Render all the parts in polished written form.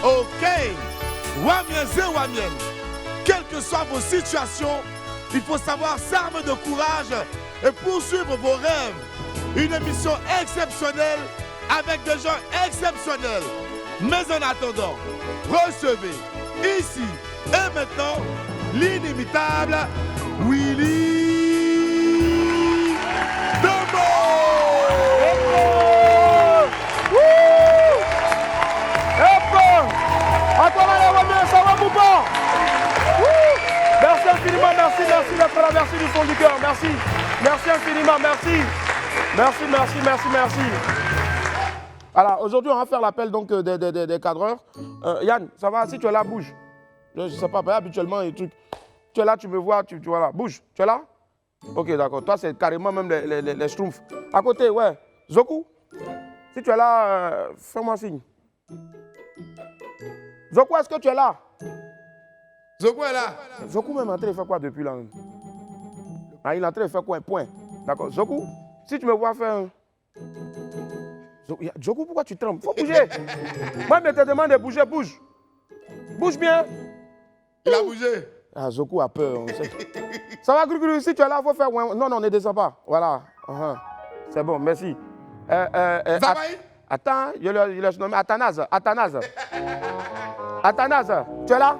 Ok. Wamien zé wamien. Quelles que soient vos situations, il faut savoir s'armer de courage et poursuivre vos rêves. Une émission exceptionnelle avec des gens exceptionnels. Mais en attendant, recevez ici et maintenant l'inimitable Willy Dombo. Merci infiniment, merci d'être là, merci du fond du cœur, merci. Merci infiniment, merci. Merci. Alors, aujourd'hui, on va faire l'appel donc des cadreurs. Yann, ça va? Si tu es là, bouge. Je ne sais pas, habituellement, les trucs. Tu es là, tu me vois, tu vois là. Bouge. Tu es là? Ok, d'accord. Toi, c'est carrément même les schtroumpfs. À côté, ouais. Zoku, si tu es là, fais-moi signe. Zoku, est-ce que tu es là? Zoku est là. Zoku même est en train de faire quoi depuis là? Ah, il est en train de faire quoi? Un point. D'accord. Zoku, si tu me vois faire un... Zoku, pourquoi tu trembles? Faut bouger. Moi, je te demande de bouger, bouge. Bouge bien. Il a bougé. Ah, Zoku a peur. On sait. Ça va, Gru, si tu es là, il faut faire... Non, ne descends pas. Voilà. C'est bon, merci. Attends, je l'ai nommé Athanase. Athanase, tu es là?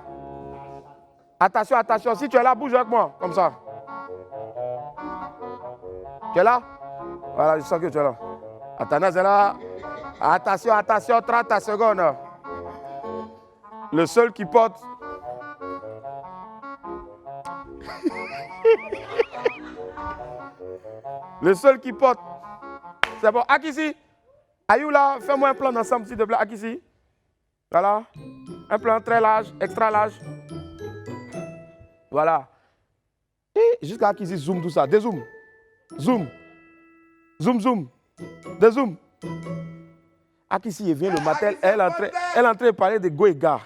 Attention, si tu es là, bouge avec moi, comme ça. Tu es là? Voilà, je sens que tu es là. Athanase est là. Attention, 30 secondes. Le seul qui porte... Le seul qui porte... C'est bon, Akissi. Ayoula, fais-moi un plan d'ensemble, s'il te plaît, Akissi. Voilà. Un plan très large, extra large. Voilà. Et jusqu'à Akissi, zoom tout ça. Dézoom. Zoom. Zoom. Dézoom. Akissi, il vient le matin, elle est en train de parler de Goïga.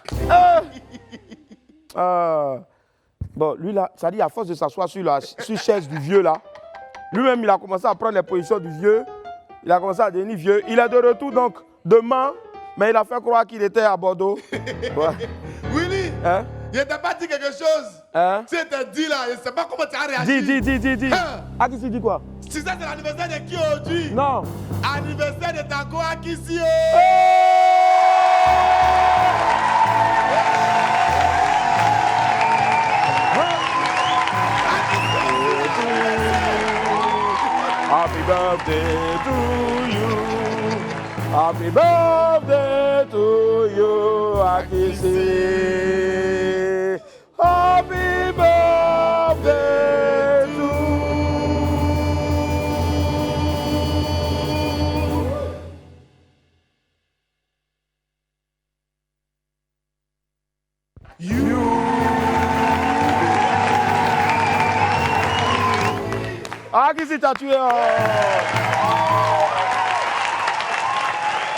Bon, lui là, ça dit à force de s'asseoir sur la chaise du vieux là, lui-même il a commencé à prendre les positions du vieux, il a commencé à devenir vieux. Il est de retour donc demain, mais il a fait croire qu'il était à Bordeaux. Ouais. Willy, il t'a pas dit quelque chose. Tu t'es dit là, je ne sais pas comment tu as réagi. Dis. Akissi dit quoi? Si ça c'est l'anniversaire de qui aujourd'hui? Non. Anniversaire de Tanko Akissi. Happy birthday to you. Happy birthday to you, Akissi. Happy birthday to you. Akissi t'a tué.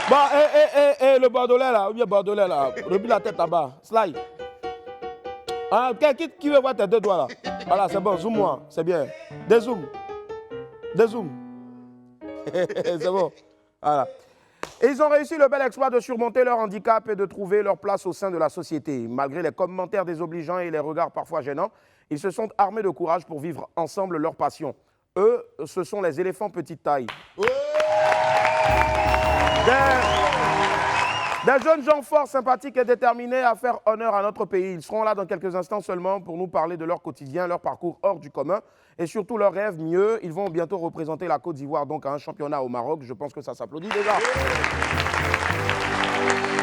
Bah, le Bordelais là, ou bien Bordelais là, replie la tête là-bas, slide. Qui veut voir tes deux doigts là? Voilà, c'est bon, zoom-moi, c'est bien. Dézoom. C'est bon. Voilà. Et ils ont réussi le bel exploit de surmonter leur handicap et de trouver leur place au sein de la société. Malgré les commentaires désobligeants et les regards parfois gênants, ils se sont armés de courage pour vivre ensemble leur passion. Eux, ce sont les éléphants petite taille. Des jeunes gens forts, sympathiques et déterminés à faire honneur à notre pays. Ils seront là dans quelques instants seulement pour nous parler de leur quotidien, leur parcours hors du commun et surtout leurs rêves mieux. Ils vont bientôt représenter la Côte d'Ivoire donc à un championnat au Maroc. Je pense que ça s'applaudit déjà.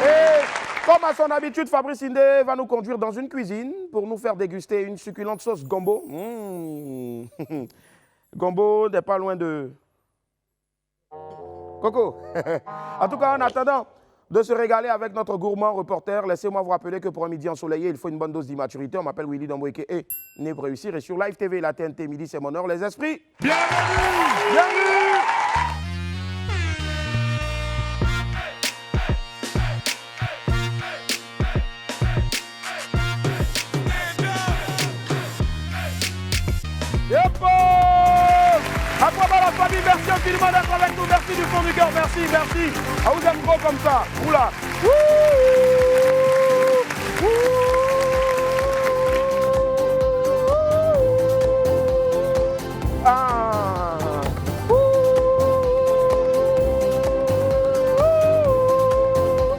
Et comme à son habitude, Fabrice Indé va nous conduire dans une cuisine pour nous faire déguster une succulente sauce gombo. Gombo n'est pas loin de... Coco. En tout cas, en attendant de se régaler avec notre gourmand reporter, laissez-moi vous rappeler que pour un midi ensoleillé, il faut une bonne dose d'immaturité. On m'appelle Willy Dombo et né pour réussir. Et sur Live TV, la TNT, midi, c'est mon heure. Les esprits, bienvenue. À toi, la famille, merci infiniment d'être avec nous. Merci du fond du cœur, merci. On vous aime gros comme ça. Oula. Wouh. Ah.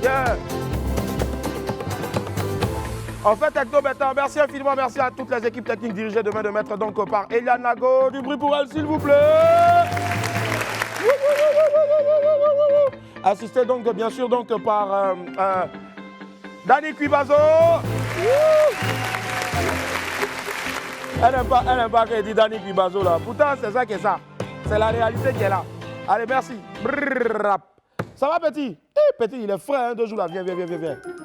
Yeah. En fait, Hector Beta, merci infiniment, merci à toutes les équipes techniques dirigées demain de mettre donc par Eliane Nago. Du bruit pour elle, s'il vous plaît. Assisté donc bien sûr donc par Danny Cuibazo. Elle n'aime pas qu'elle dit Danny Cuibazo là. Pourtant, c'est ça qui est ça. C'est la réalité qui est là. Allez, merci. Brrr. Ça va, petit? Petit, il est frais, hein, 2 jours là. Viens.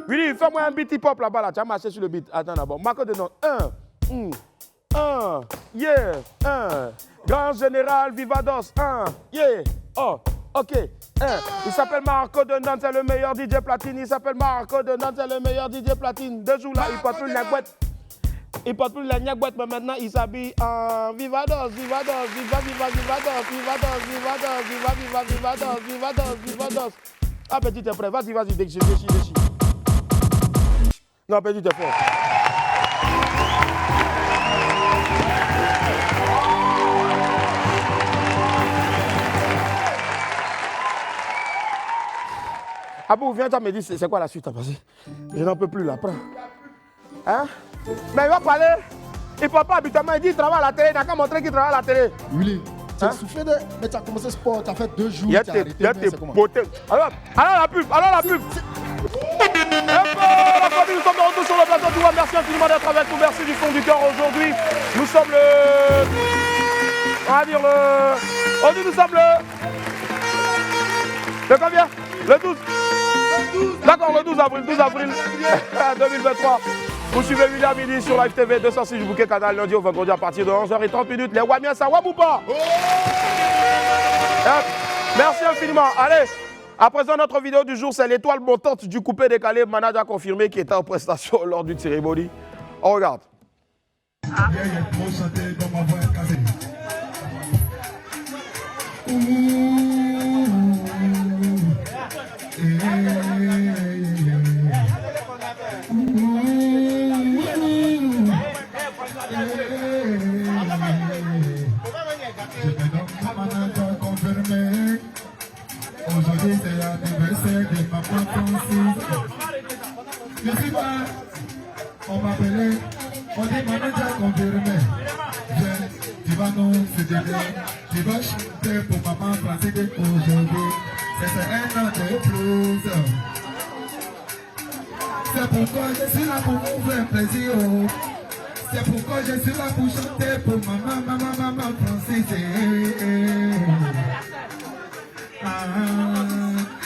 Willy, fais-moi un beat hip-hop là-bas, là. Tu as marché sur le beat. Attends d'abord. Marco de nom. 1. Yeah. 1. Grand général Vivados. 1. Yeah. Oh. Ok. 1. Il s'appelle Marco de Nantes, c'est le meilleur DJ platine. Il s'appelle Marco de Nantes, c'est le meilleur DJ platine. 2 jours là, il porte plus la boîte. Il porte plus la boîte, mais maintenant il s'habille en Vivados. Ah, petit, t'es prêt. Vas-y, déchire. Non, petit, t'es fort. Abou, viens, toi, me dis, c'est quoi la suite à passer? Je n'en peux plus là, prends. Hein? Mais il va parler. Il ne peut pas habituellement, il dit qu'il travaille à la télé, il n'a qu'à montrer qu'il travaille à la télé. Willy, tu as soufflé de. Mais tu as commencé le sport, tu as fait 2 jours. Il y a tes beautés. Alors la pub. La famille, nous sommes de retour sur le plateau du Roi. Merci infiniment d'être avec nous. Merci du fond du cœur aujourd'hui. Nous sommes le. On va dire le. Aujourd'hui, nous sommes le. Le combien? Le 12. D'accord, le 12 avril 2023. Vous suivez William Midi sur Live TV 206 Bouquet Canal lundi au vendredi à partir de 11h30. Les Wamiens, ça wam ou pas? Merci infiniment. Allez, à présent, notre vidéo du jour, c'est l'étoile montante du coupé décalé. Manager confirmé qui était en prestation lors d'une cérémonie. On regarde. Aujourd'hui c'est l'anniversaire de Papa Francis. Je sais pas, on m'appelait, on dit manager confirmé. Tu vas nous célébrer, tu vas chanter pour Papa Francis aujourd'hui. C'est un an de plus. C'est pourquoi je suis là pour vous faire plaisir. C'est pourquoi je suis là pour chanter pour maman Francis.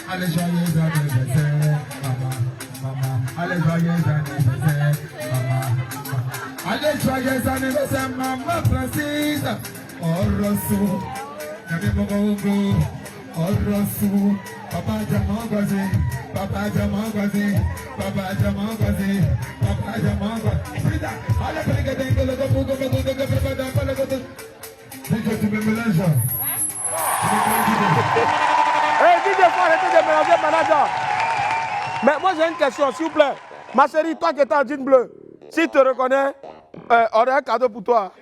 Allez, joyeux anniversaire, maman. Allez, joyeux anniversaire, maman. Allez, joyeux anniversaire, maman Francis. Oh, Rossou, Nabi Mogongo. Oh, Rossou, Papa Jamangwazi, Papa Jamangwazi, Papa Jamangwazi, Papa Jamangwazi. Frida, allez, prenez tu me mélanges. Hey, dis des fois, arrêtez de mélanger, manager. Mais moi, j'ai une question, s'il vous plaît. Ma chérie, toi qui es en jean bleu, si tu te reconnais, on a un cadeau pour toi.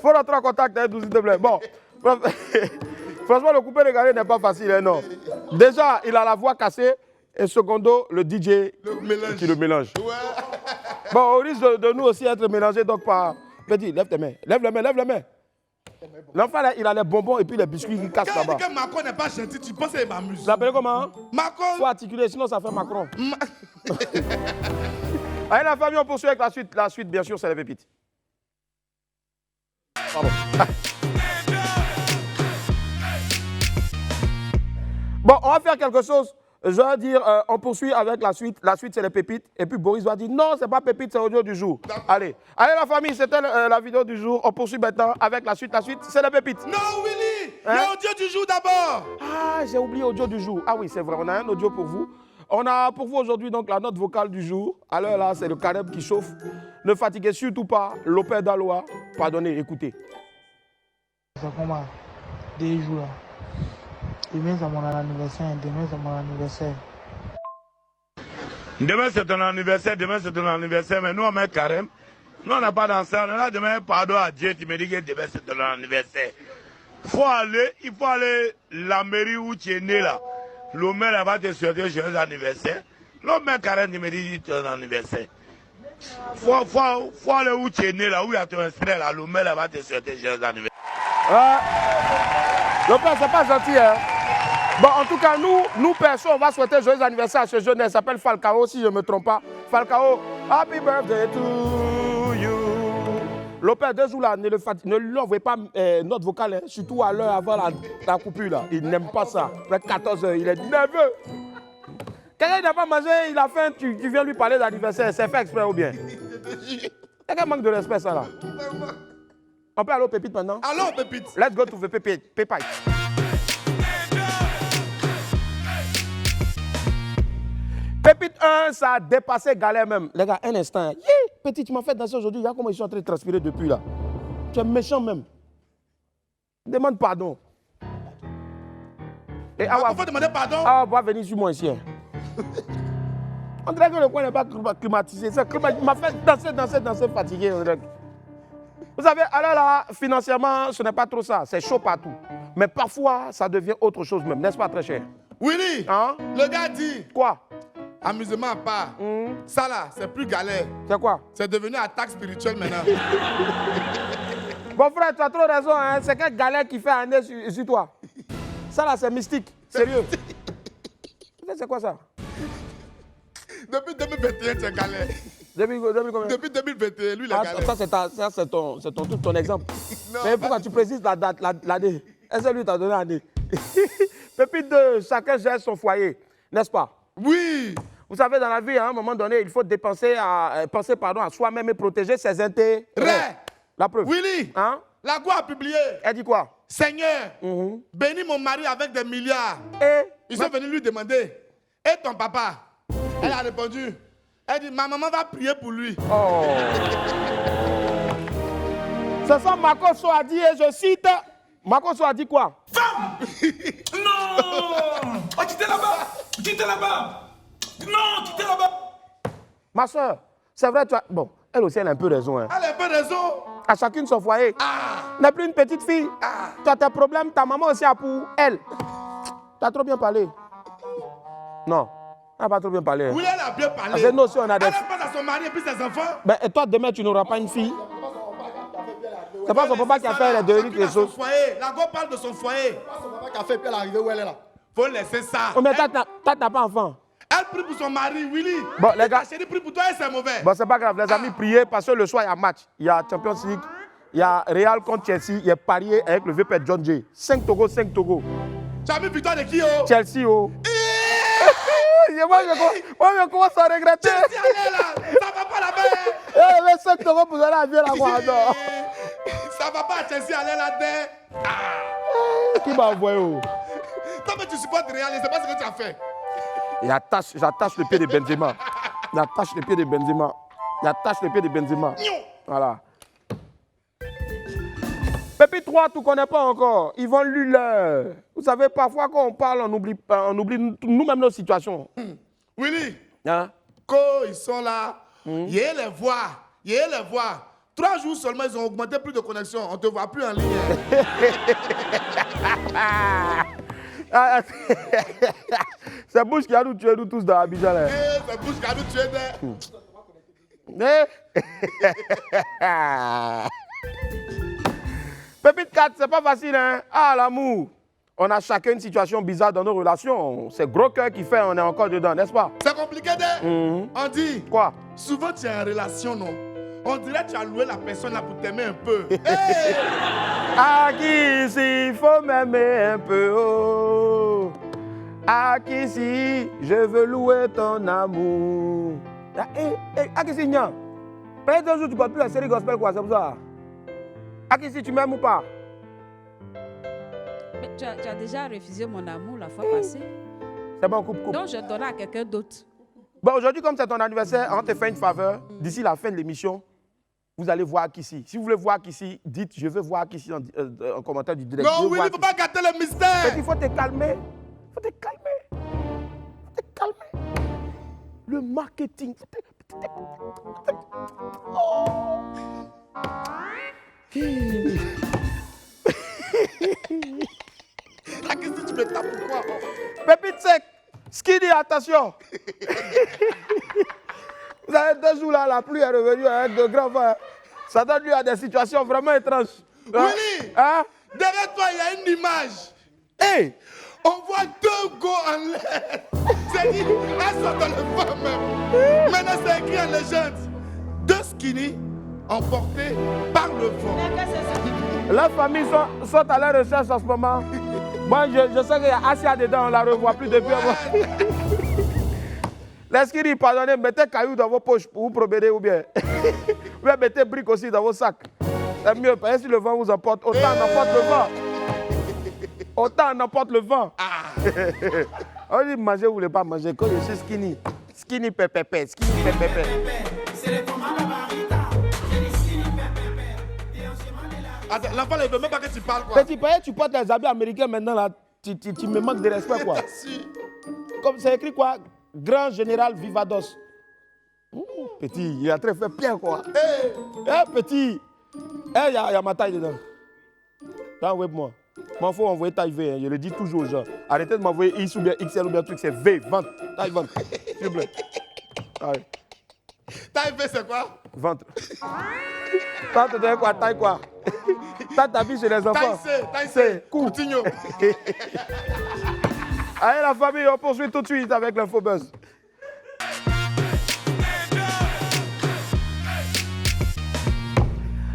Faut rentrer en contact avec nous, s'il te plaît. Bon, franchement, le coupé décalé n'est pas facile, hein, non. Déjà, il a la voix cassée. Et secondo, le DJ qui le mélange. Ouais. Bon, on risque de nous aussi être mélangés donc par... Petit, lève tes mains. Lève les mains. L'enfant là, il a les bonbons et puis les biscuits qui cassent là-bas. Quand Macron n'est pas gentil, tu penses qu'il m'amuse. Tu l'appelles comment? Macron. Faut articuler, sinon ça fait Macron. Allez la famille, on poursuit avec la suite. La suite, bien sûr, c'est les pépites. Pardon. Bon, on va faire quelque chose. Je vais dire, on poursuit avec la suite. La suite, c'est les pépites. Et puis Boris va dire, non, c'est pas pépite, c'est audio du jour. Allez, la famille, c'était la vidéo du jour. On poursuit maintenant avec la suite. La suite, c'est les pépites. Non, Willy, il y a audio du jour d'abord. Ah, j'ai oublié audio du jour. Ah oui, c'est vrai, on a un audio pour vous. On a pour vous aujourd'hui donc la note vocale du jour. Alors là, c'est le Caleb qui chauffe. Ne fatiguez surtout pas Lopez Daloa. Pardonnez, écoutez. Ça commence des jours là. Demain c'est mon anniversaire, Demain c'est ton anniversaire, mais nous on met carême. Nous on n'a pas dansé, on est là demain, pardon à Dieu, tu me dis que demain c'est ton anniversaire. Il faut aller la mairie où tu es né là. Le maire va te souhaiter joyeux anniversaire. L'homme met carême, tu me dis ton anniversaire. Faut aller où tu es né là, où il y a ton frère là, le maire va te souhaiter joyeux anniversaire. Lopez, c'est pas gentil, hein. Bon, en tout cas, nous perso, on va souhaiter joyeux anniversaire à ce jeune. Il s'appelle Falcao, si je ne me trompe pas. Falcao, happy birthday to you. Lopez, 2 jours là, ne lui envoyez pas notre vocale, hein, surtout à l'heure avant la coupure là. Il n'aime pas ça. Après 14 heures, il est nerveux. Quelqu'un n'a pas mangé, il a faim, tu viens lui parler d'anniversaire. C'est fait exprès ou bien? C'est quel manque de respect ça là? On peut aller au Pépite maintenant? Allons, Pépite. Let's go to the Pépite. Pépite 1, ça a dépassé Galère même. Les gars, un instant. Petit, tu m'as fait danser aujourd'hui. Regarde comment ils sont en train de transpirer depuis là. Tu es méchant même. Demande pardon. Et Il faut demander pardon. Ah, va venir sur moi ici. Hein. On dirait que le coin n'est pas climatisé. Il m'a fait danser, fatigué. Vous savez, alors là, financièrement, ce n'est pas trop ça. C'est chaud partout. Mais parfois, ça devient autre chose même. N'est-ce pas, très cher? Willy, Hein? le gars dit, Quoi? amusement à part. Ça là, c'est plus galère. C'est quoi? C'est devenu attaque spirituelle maintenant. Bon frère, tu as trop raison. Hein? C'est quelle galère qui fait année sur toi? Ça là, c'est mystique. Sérieux. C'est quoi ça? Depuis 2021, tu es galère. Depuis combien? Depuis 2021, lui, il est galère. Ça, c'est ton exemple. Non, mais pourquoi tu précises l'année? Est-ce que lui t'a donné l'année? Pépite 2, chacun gère son foyer, n'est-ce pas? Oui. Vous savez, dans la vie, à un moment donné, il faut penser à soi-même et protéger ses intérêts. La preuve. Willy, Hein? la Go a publié. Elle dit quoi? Seigneur, bénis mon mari avec des milliards. Et Ils sont venus lui demander. Et ton papa? Elle a répondu. Elle dit, ma maman va prier pour lui. oh. C'est ça, Makoso a dit, et je cite. Makoso a dit quoi? Non! Oh, quittez là-bas! Non, quittez là-bas! Ma soeur, c'est vrai, tu as... Bon, elle aussi, elle a un peu raison. Hein. Elle a un peu raison. À chacune son foyer. N'est plus une petite fille. Tu as tes problèmes, ta maman aussi a pour elle. Tu as trop bien parlé. Non, elle n'a pas trop bien parlé. Hein. Oui, elle a bien parlé. Parce que nous aussi, on a des... Elle pense à son mari et puis ses enfants. Ben, et toi, demain, tu n'auras pas une fille. C'est pas son papa qui a fait les deux quelque chose. La Go parle de son foyer. Son papa qui a fait, puis elle est arrivée où elle est là. Faut laisser ça. Oh, mais toi, tu n'as pas enfant. Elle prie pour son mari, Willy. Bon, les gars. La chérie prie pour toi et c'est mauvais. Bon, c'est pas grave. Les amis, priez parce que le soir, il y a match. Il y a Champions League. Il y a Real contre Chelsea. Il y a parié avec le VP John Jay. 5 Togo. Tu as mis victoire de qui, oh? Chelsea, oh. Moi, je commence à regretter. Chelsea, allez là. Ça va pas là-bas. Les 5 Togo pour aller à la voir. Ça va pas à Chelsea, allez là-dedans. Qui m'a envoyé, oh? Toi, mais tu supportes Real, c'est pas ce que tu as fait. J'attache le pied de Benzema. J'attache le pied de Benzema. Voilà. Pépite 3, tu ne connais pas encore. Yvonne Luller. Vous savez, parfois, quand on parle, on oublie nous-mêmes nos situations. Willy, Hein? quand ils sont là, il y a les voix. 3 jours seulement, ils ont augmenté plus de connexion. On ne te voit plus en ligne. C'est Bush qui a nous tué, nous tous dans Abidjan. Là. C'est Bush qui a nous tué. Pépite 4, c'est pas facile, hein? Ah, l'amour. On a chacun une situation bizarre dans nos relations. C'est gros cœur qui fait, on est encore dedans, n'est-ce pas? C'est compliqué, On dit. Quoi? Souvent, tu es en relation, non? On dirait que tu as loué la personne là pour t'aimer un peu. À qui ici, il faut m'aimer un peu. Oh. À qui ici, je veux louer ton amour. À qui ici, Nya? Peut-être un jour, tu ne portes plus la série gospel, quoi, c'est pour ça. À qui ici, tu m'aimes ou pas? Mais tu as déjà refusé mon amour la fois passée. C'est bon, coupe. Donc, je donne à quelqu'un d'autre. Bon, aujourd'hui, comme c'est ton anniversaire, on te fait une faveur. D'ici la fin de l'émission, vous allez voir Kissi. Si vous voulez voir Kissi, dites je veux voir Kissi en commentaire du direct. Non, oui, il ne faut pas gâter le mystère. Il faut te calmer. Le marketing. Oh. La question, tu me tapes pourquoi? Pépite sec. Skinny, attention. Vous avez 2 jours là, la pluie est revenue avec de grands vents. Ça donne lieu à des situations vraiment étranges. Willy, hein? Derrière toi, il y a une image. Hey! On voit 2 go en l'air. C'est dit, elles sont dans le vent même. Maintenant, c'est écrit en légende. 2 skinny emportés par le vent. La famille sont à la recherche en ce moment. Moi, je sais qu'il y a Asia dedans, on ne la revoit plus depuis. Les skinny, pardonnez, mettez cailloux dans vos poches pour vous promener ou bien. Ou bien mettez briques aussi dans vos sacs. C'est mieux, parce que si le vent vous emporte, autant on emporte le vent. Autant on emporte le vent. On dit manger, vous ne voulez pas manger. Quand je suis skinny, skinny pépépé, skinny pépépé. Attends, l'enfant ne veut même pas que tu parles quoi. Petit payet, tu portes les habits américains maintenant là, tu me manques de respect quoi. Comme c'est écrit quoi? Grand général Vivados. Petit, il a très fait bien quoi. Petit. Il y a ma taille dedans. Envoie-moi. M'en faut envoyer taille V, hein. Je le dis toujours aux gens. Arrêtez de m'envoyer X ou bien XL ou bien truc, c'est V, ventre. Taille ventre. S'il vous plaît. Allez. Taille V, c'est quoi? Ventre. Taille de quoi? Taille quoi? Taille t'habilles chez les enfants. Taille C, Coutinho. Allez la famille, on poursuit tout de suite avec l'infobuzz.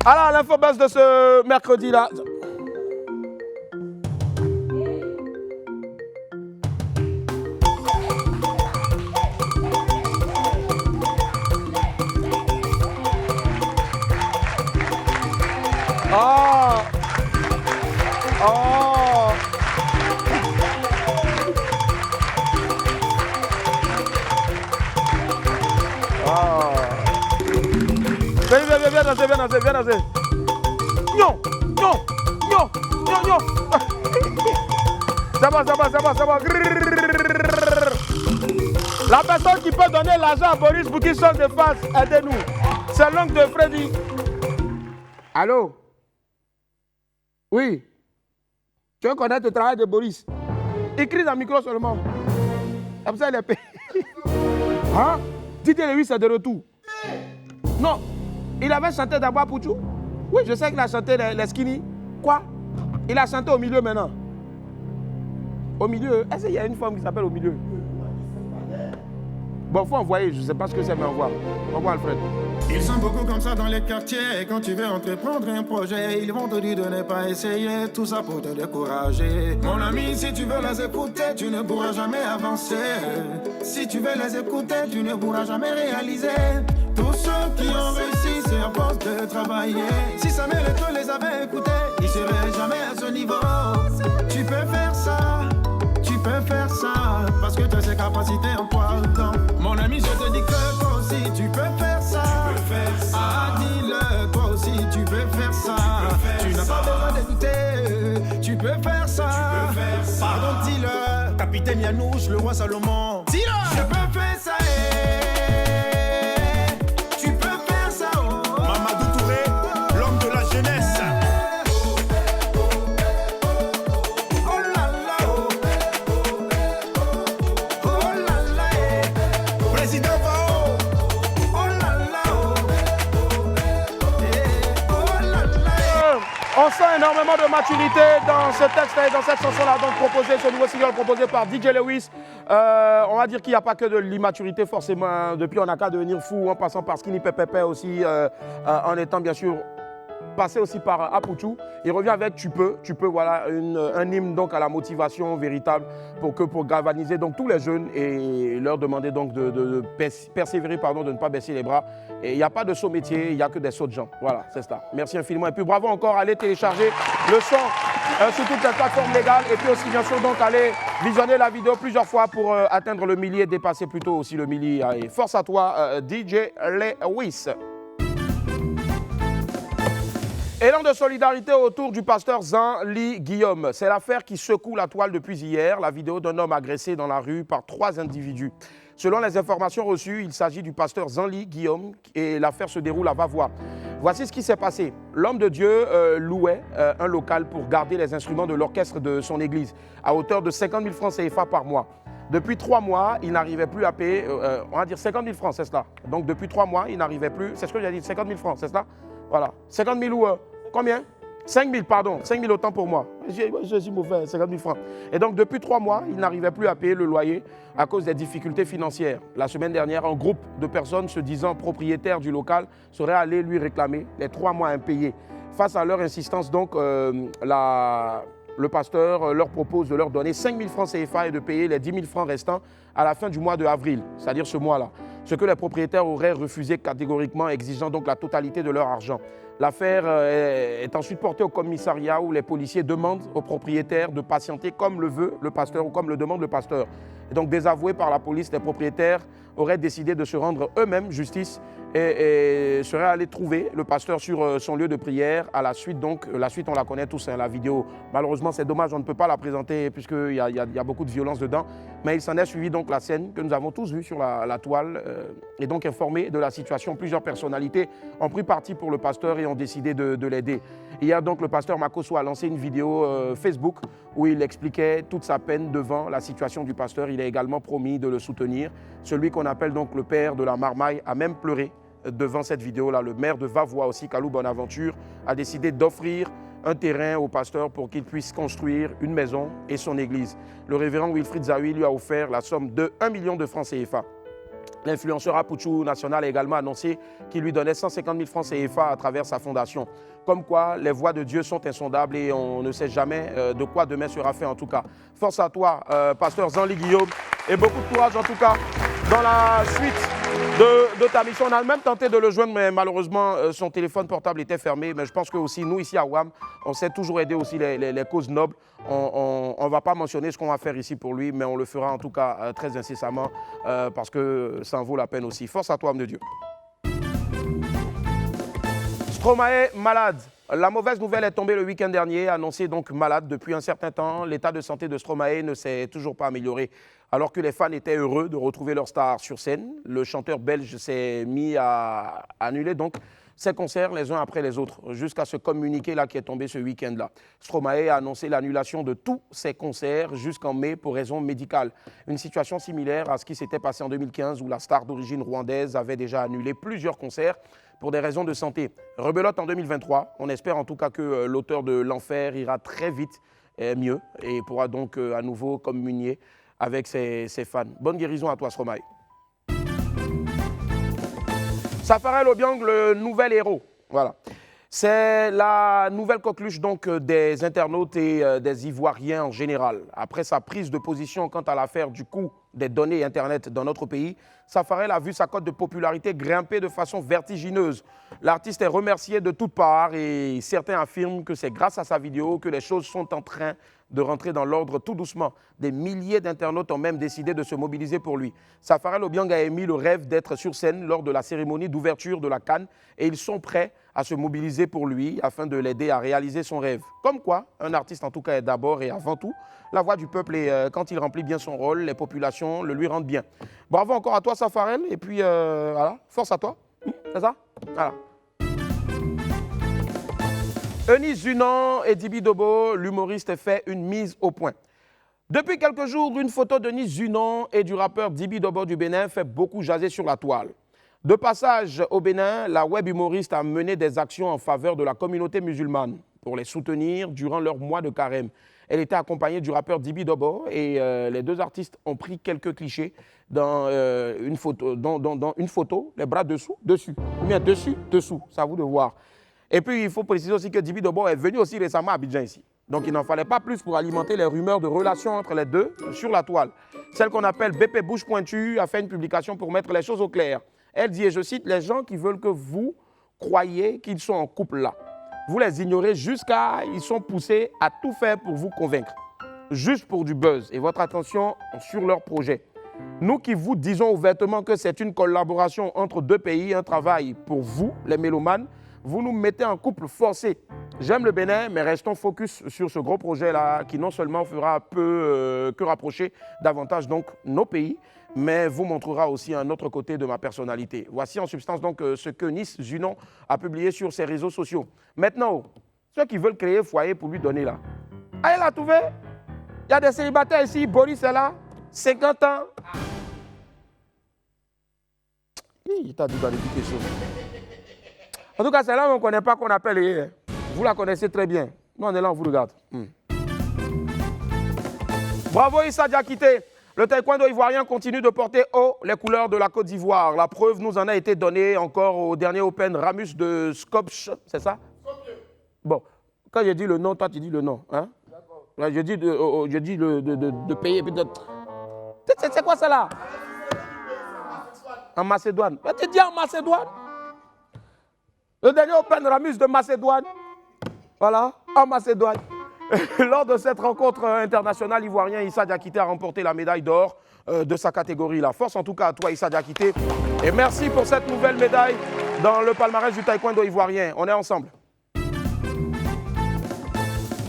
Alors l'infobuzz de ce mercredi là. Oh! Oh! Oh! Viens danser. Non! Ça va. La personne qui peut donner l'argent à Boris pour qu'il change de face, aidez-nous. C'est l'oncle de Freddy. Allô? Oui. Tu veux connaître le travail de Boris? Écris dans le micro seulement. Comme ça, il est payé. Hein? Dites-le, oui, c'est de retour. Non. Il avait chanté d'abord Pouchou? Oui, je sais qu'il a chanté les skinny. Quoi? Il a chanté au milieu maintenant. Au milieu? Est-ce qu'il y a une femme qui s'appelle au milieu? Bon, faut envoyer, je ne sais pas ce que c'est, mais envoie. Envoie Alfred. Ils sont beaucoup comme ça dans les quartiers. Et quand tu veux entreprendre un projet, ils vont te dire de ne pas essayer. Tout ça pour te décourager. Mon ami, si tu veux les écouter, tu ne pourras jamais avancer. Si tu veux les écouter, tu ne pourras jamais réaliser. Tous ceux qui ont réussi, c'est à force de travailler. Si Samuel et toi les avaient écoutés, ils seraient jamais à ce niveau. Tu peux faire ça. Parce que tu as ces capacités en toi. Mon ami, je te dis que toi aussi tu peux faire ça. Ah, dis-le, toi aussi tu peux faire ça. Tu n'as pas besoin d'écouter. Tu peux faire ça. Pardon, dis-le. Capitaine Yanouche, le roi Salomon. Dis-le. Je peux faire ça. Tu peux faire ça. Mamadou Touré, l'homme de la jeunesse. On sent énormément de maturité dans ce texte et dans cette chanson-là, donc proposé, ce nouveau single proposé par DJ Lewis. On va dire qu'il n'y a pas que de l'immaturité forcément. Depuis, on n'a qu'à devenir fou en passant par Skinny Pépépé aussi, en étant bien sûr passé aussi par Apuchou. Il revient avec Tu peux, voilà, un hymne donc à la motivation véritable pour galvaniser donc tous les jeunes et leur demander donc de persévérer, de ne pas baisser les bras. Et il n'y a pas de saut métier, il n'y a que des sauts de gens. Voilà, c'est ça. Merci infiniment. Et puis bravo encore, allez télécharger le son sur toutes les plateformes légales. Et puis aussi bien sûr donc allez visionner la vidéo plusieurs fois pour atteindre le millier, dépasser plutôt aussi le millier. Et force à toi, DJ Lewis. Élan de solidarité autour du pasteur Jean-Ly Guillaume. C'est l'affaire qui secoue la toile depuis hier. La vidéo d'un homme agressé dans la rue par 3 individus. Selon les informations reçues, il s'agit du pasteur Jean-Ly Guillaume et l'affaire se déroule à Vavois. Voici ce qui s'est passé. L'homme de Dieu louait un local pour garder les instruments de l'orchestre de son église à hauteur de 50 000 francs CFA par mois. Depuis 3 mois, il n'arrivait plus à payer, on va dire 50 000 francs, c'est cela. Donc depuis 3 mois, il n'arrivait plus, c'est ce que j'ai dit, 50 000 francs, c'est cela. Voilà, 50 000 ou combien? 5 000, pardon, 5 000 autant pour moi. Je suis mauvais, 50 000 francs. Et donc, depuis 3 mois, il n'arrivait plus à payer le loyer à cause des difficultés financières. La semaine dernière, un groupe de personnes se disant propriétaires du local serait allé lui réclamer les 3 mois impayés. Face à leur insistance, donc, le pasteur leur propose de leur donner 5 000 francs CFA et de payer les 10 000 francs restants à la fin du mois de avril, c'est-à-dire ce mois-là. Ce que les propriétaires auraient refusé catégoriquement, exigeant donc la totalité de leur argent. L'affaire est ensuite portée au commissariat où les policiers demandent aux propriétaires de patienter comme le veut le pasteur ou comme le demande le pasteur. Et donc désavoués par la police, les propriétaires auraient décidé de se rendre eux-mêmes justice et seraient allés trouver le pasteur sur son lieu de prière. À la suite, donc, la suite on la connaît tous, hein, la vidéo. Malheureusement c'est dommage, on ne peut pas la présenter puisqu'il y a beaucoup de violence dedans. Mais il s'en est suivi donc la scène que nous avons tous vue sur la toile et donc informé de la situation. Plusieurs personnalités ont pris parti pour le pasteur et ont décidé de l'aider. Hier donc le pasteur Makosso a lancé une vidéo Facebook où il expliquait toute sa peine devant la situation du pasteur. Il a également promis de le soutenir. Celui qu'on appelle donc le père de la marmaille a même pleuré devant cette vidéo-là. Le maire de Vavois aussi, Kalou Bonaventure, a décidé d'offrir un terrain au pasteur pour qu'il puisse construire une maison et son église. Le révérend Wilfried Zawi lui a offert la somme de 1 million de francs CFA. L'influenceur Apuchou National a également annoncé qu'il lui donnait 150 000 francs CFA à travers sa fondation. Comme quoi, les voies de Dieu sont insondables et on ne sait jamais de quoi demain sera fait en tout cas. Force à toi, pasteur Jean-Ly Guillaume, et beaucoup de courage en tout cas dans la suite de ta mission. On a même tenté de le joindre, mais malheureusement, son téléphone portable était fermé. Mais je pense que aussi, nous, ici à WAM, on sait toujours aider aussi les causes nobles. On ne va pas mentionner ce qu'on va faire ici pour lui, mais on le fera en tout cas très incessamment parce que ça en vaut la peine aussi. Force à toi, homme de Dieu. Stromae malade. La mauvaise nouvelle est tombée le week-end dernier, annoncé donc malade depuis un certain temps. L'état de santé de Stromae ne s'est toujours pas amélioré. Alors que les fans étaient heureux de retrouver leur star sur scène, le chanteur belge s'est mis à annuler donc ses concerts les uns après les autres, jusqu'à ce communiqué-là qui est tombé ce week-end-là. Stromae a annoncé l'annulation de tous ses concerts jusqu'en mai pour raison médicale. Une situation similaire à ce qui s'était passé en 2015 où la star d'origine rwandaise avait déjà annulé plusieurs concerts pour des raisons de santé. Rebelote en 2023, on espère en tout cas que l'auteur de L'Enfer ira très vite mieux et pourra donc à nouveau communier avec ses fans. Bonne guérison à toi, Stromae. Safarel Obiang, le nouvel héros. Voilà. C'est la nouvelle coqueluche donc des internautes et des Ivoiriens en général. Après sa prise de position quant à l'affaire du coût des données Internet dans notre pays, Safarel a vu sa cote de popularité grimper de façon vertigineuse. L'artiste est remercié de toutes parts et certains affirment que c'est grâce à sa vidéo que les choses sont en train de rentrer dans l'ordre tout doucement. Des milliers d'internautes ont même décidé de se mobiliser pour lui. Safarel Obiang a émis le rêve d'être sur scène lors de la cérémonie d'ouverture de la CAN et ils sont prêts à se mobiliser pour lui afin de l'aider à réaliser son rêve. Comme quoi, un artiste en tout cas est d'abord et avant tout la voix du peuple et quand il remplit bien son rôle, les populations le lui rendent bien. Bravo encore à toi Safarel et puis voilà, force à toi, c'est ça? Voilà. Eunice Zunan et Dibi Dobo, l'humoriste, fait une mise au point. Depuis quelques jours, une photo d'Eunice Zunan et du rappeur Dibi Dobo du Bénin fait beaucoup jaser sur la toile. De passage au Bénin, la web humoriste a mené des actions en faveur de la communauté musulmane pour les soutenir durant leur mois de carême. Elle était accompagnée du rappeur Dibi Dobo et les deux artistes ont pris quelques clichés dans une photo, les bras dessous, ou bien dessus, dessous, c'est à vous de voir. Et puis, il faut préciser aussi que Dibi Dobo est venu aussi récemment à Abidjan ici. Donc, il n'en fallait pas plus pour alimenter les rumeurs de relations entre les deux sur la toile. Celle qu'on appelle BP Bouche Pointue a fait une publication pour mettre les choses au clair. Elle dit, et je cite, « Les gens qui veulent que vous croyiez qu'ils sont en couple là, vous les ignorez jusqu'à ils sont poussés à tout faire pour vous convaincre, juste pour du buzz et votre attention sur leur projet. Nous qui vous disons ouvertement que c'est une collaboration entre deux pays, un travail pour vous, les mélomanes, vous nous mettez en couple forcé. J'aime le Bénin, mais restons focus sur ce gros projet-là qui non seulement fera que rapprocher davantage donc nos pays, mais vous montrera aussi un autre côté de ma personnalité. Voici en substance donc ce que Nice Junon a publié sur ses réseaux sociaux. Maintenant, ceux qui veulent créer foyer pour lui donner là. Ah, il a trouvé? Il y a des célibataires ici, Boris est là, 50 ans. Il t'a dit dans l'éducation. En tout cas, c'est là qu'on ne connaît pas, qu'on appelle les. Vous la connaissez très bien. Nous, on est là, on vous regarde. Bravo Issa Diakité. Le taekwondo ivoirien continue de porter haut les couleurs de la Côte d'Ivoire. La preuve nous en a été donnée encore au dernier Open Ramus de Skopje, c'est ça? Bon, quand j'ai dit le nom, toi tu dis le nom. Hein? Là, je dis de payer. C'est quoi ça là? En Macédoine. Tu dis en Macédoine? Le dernier Open Ramus de Macédoine. Voilà, en Macédoine. Lors de cette rencontre internationale, ivoirien Issa Diakité a remporté la médaille d'or de sa catégorie. La force en tout cas à toi Issa Diakité. Et merci pour cette nouvelle médaille dans le palmarès du taekwondo ivoirien. On est ensemble.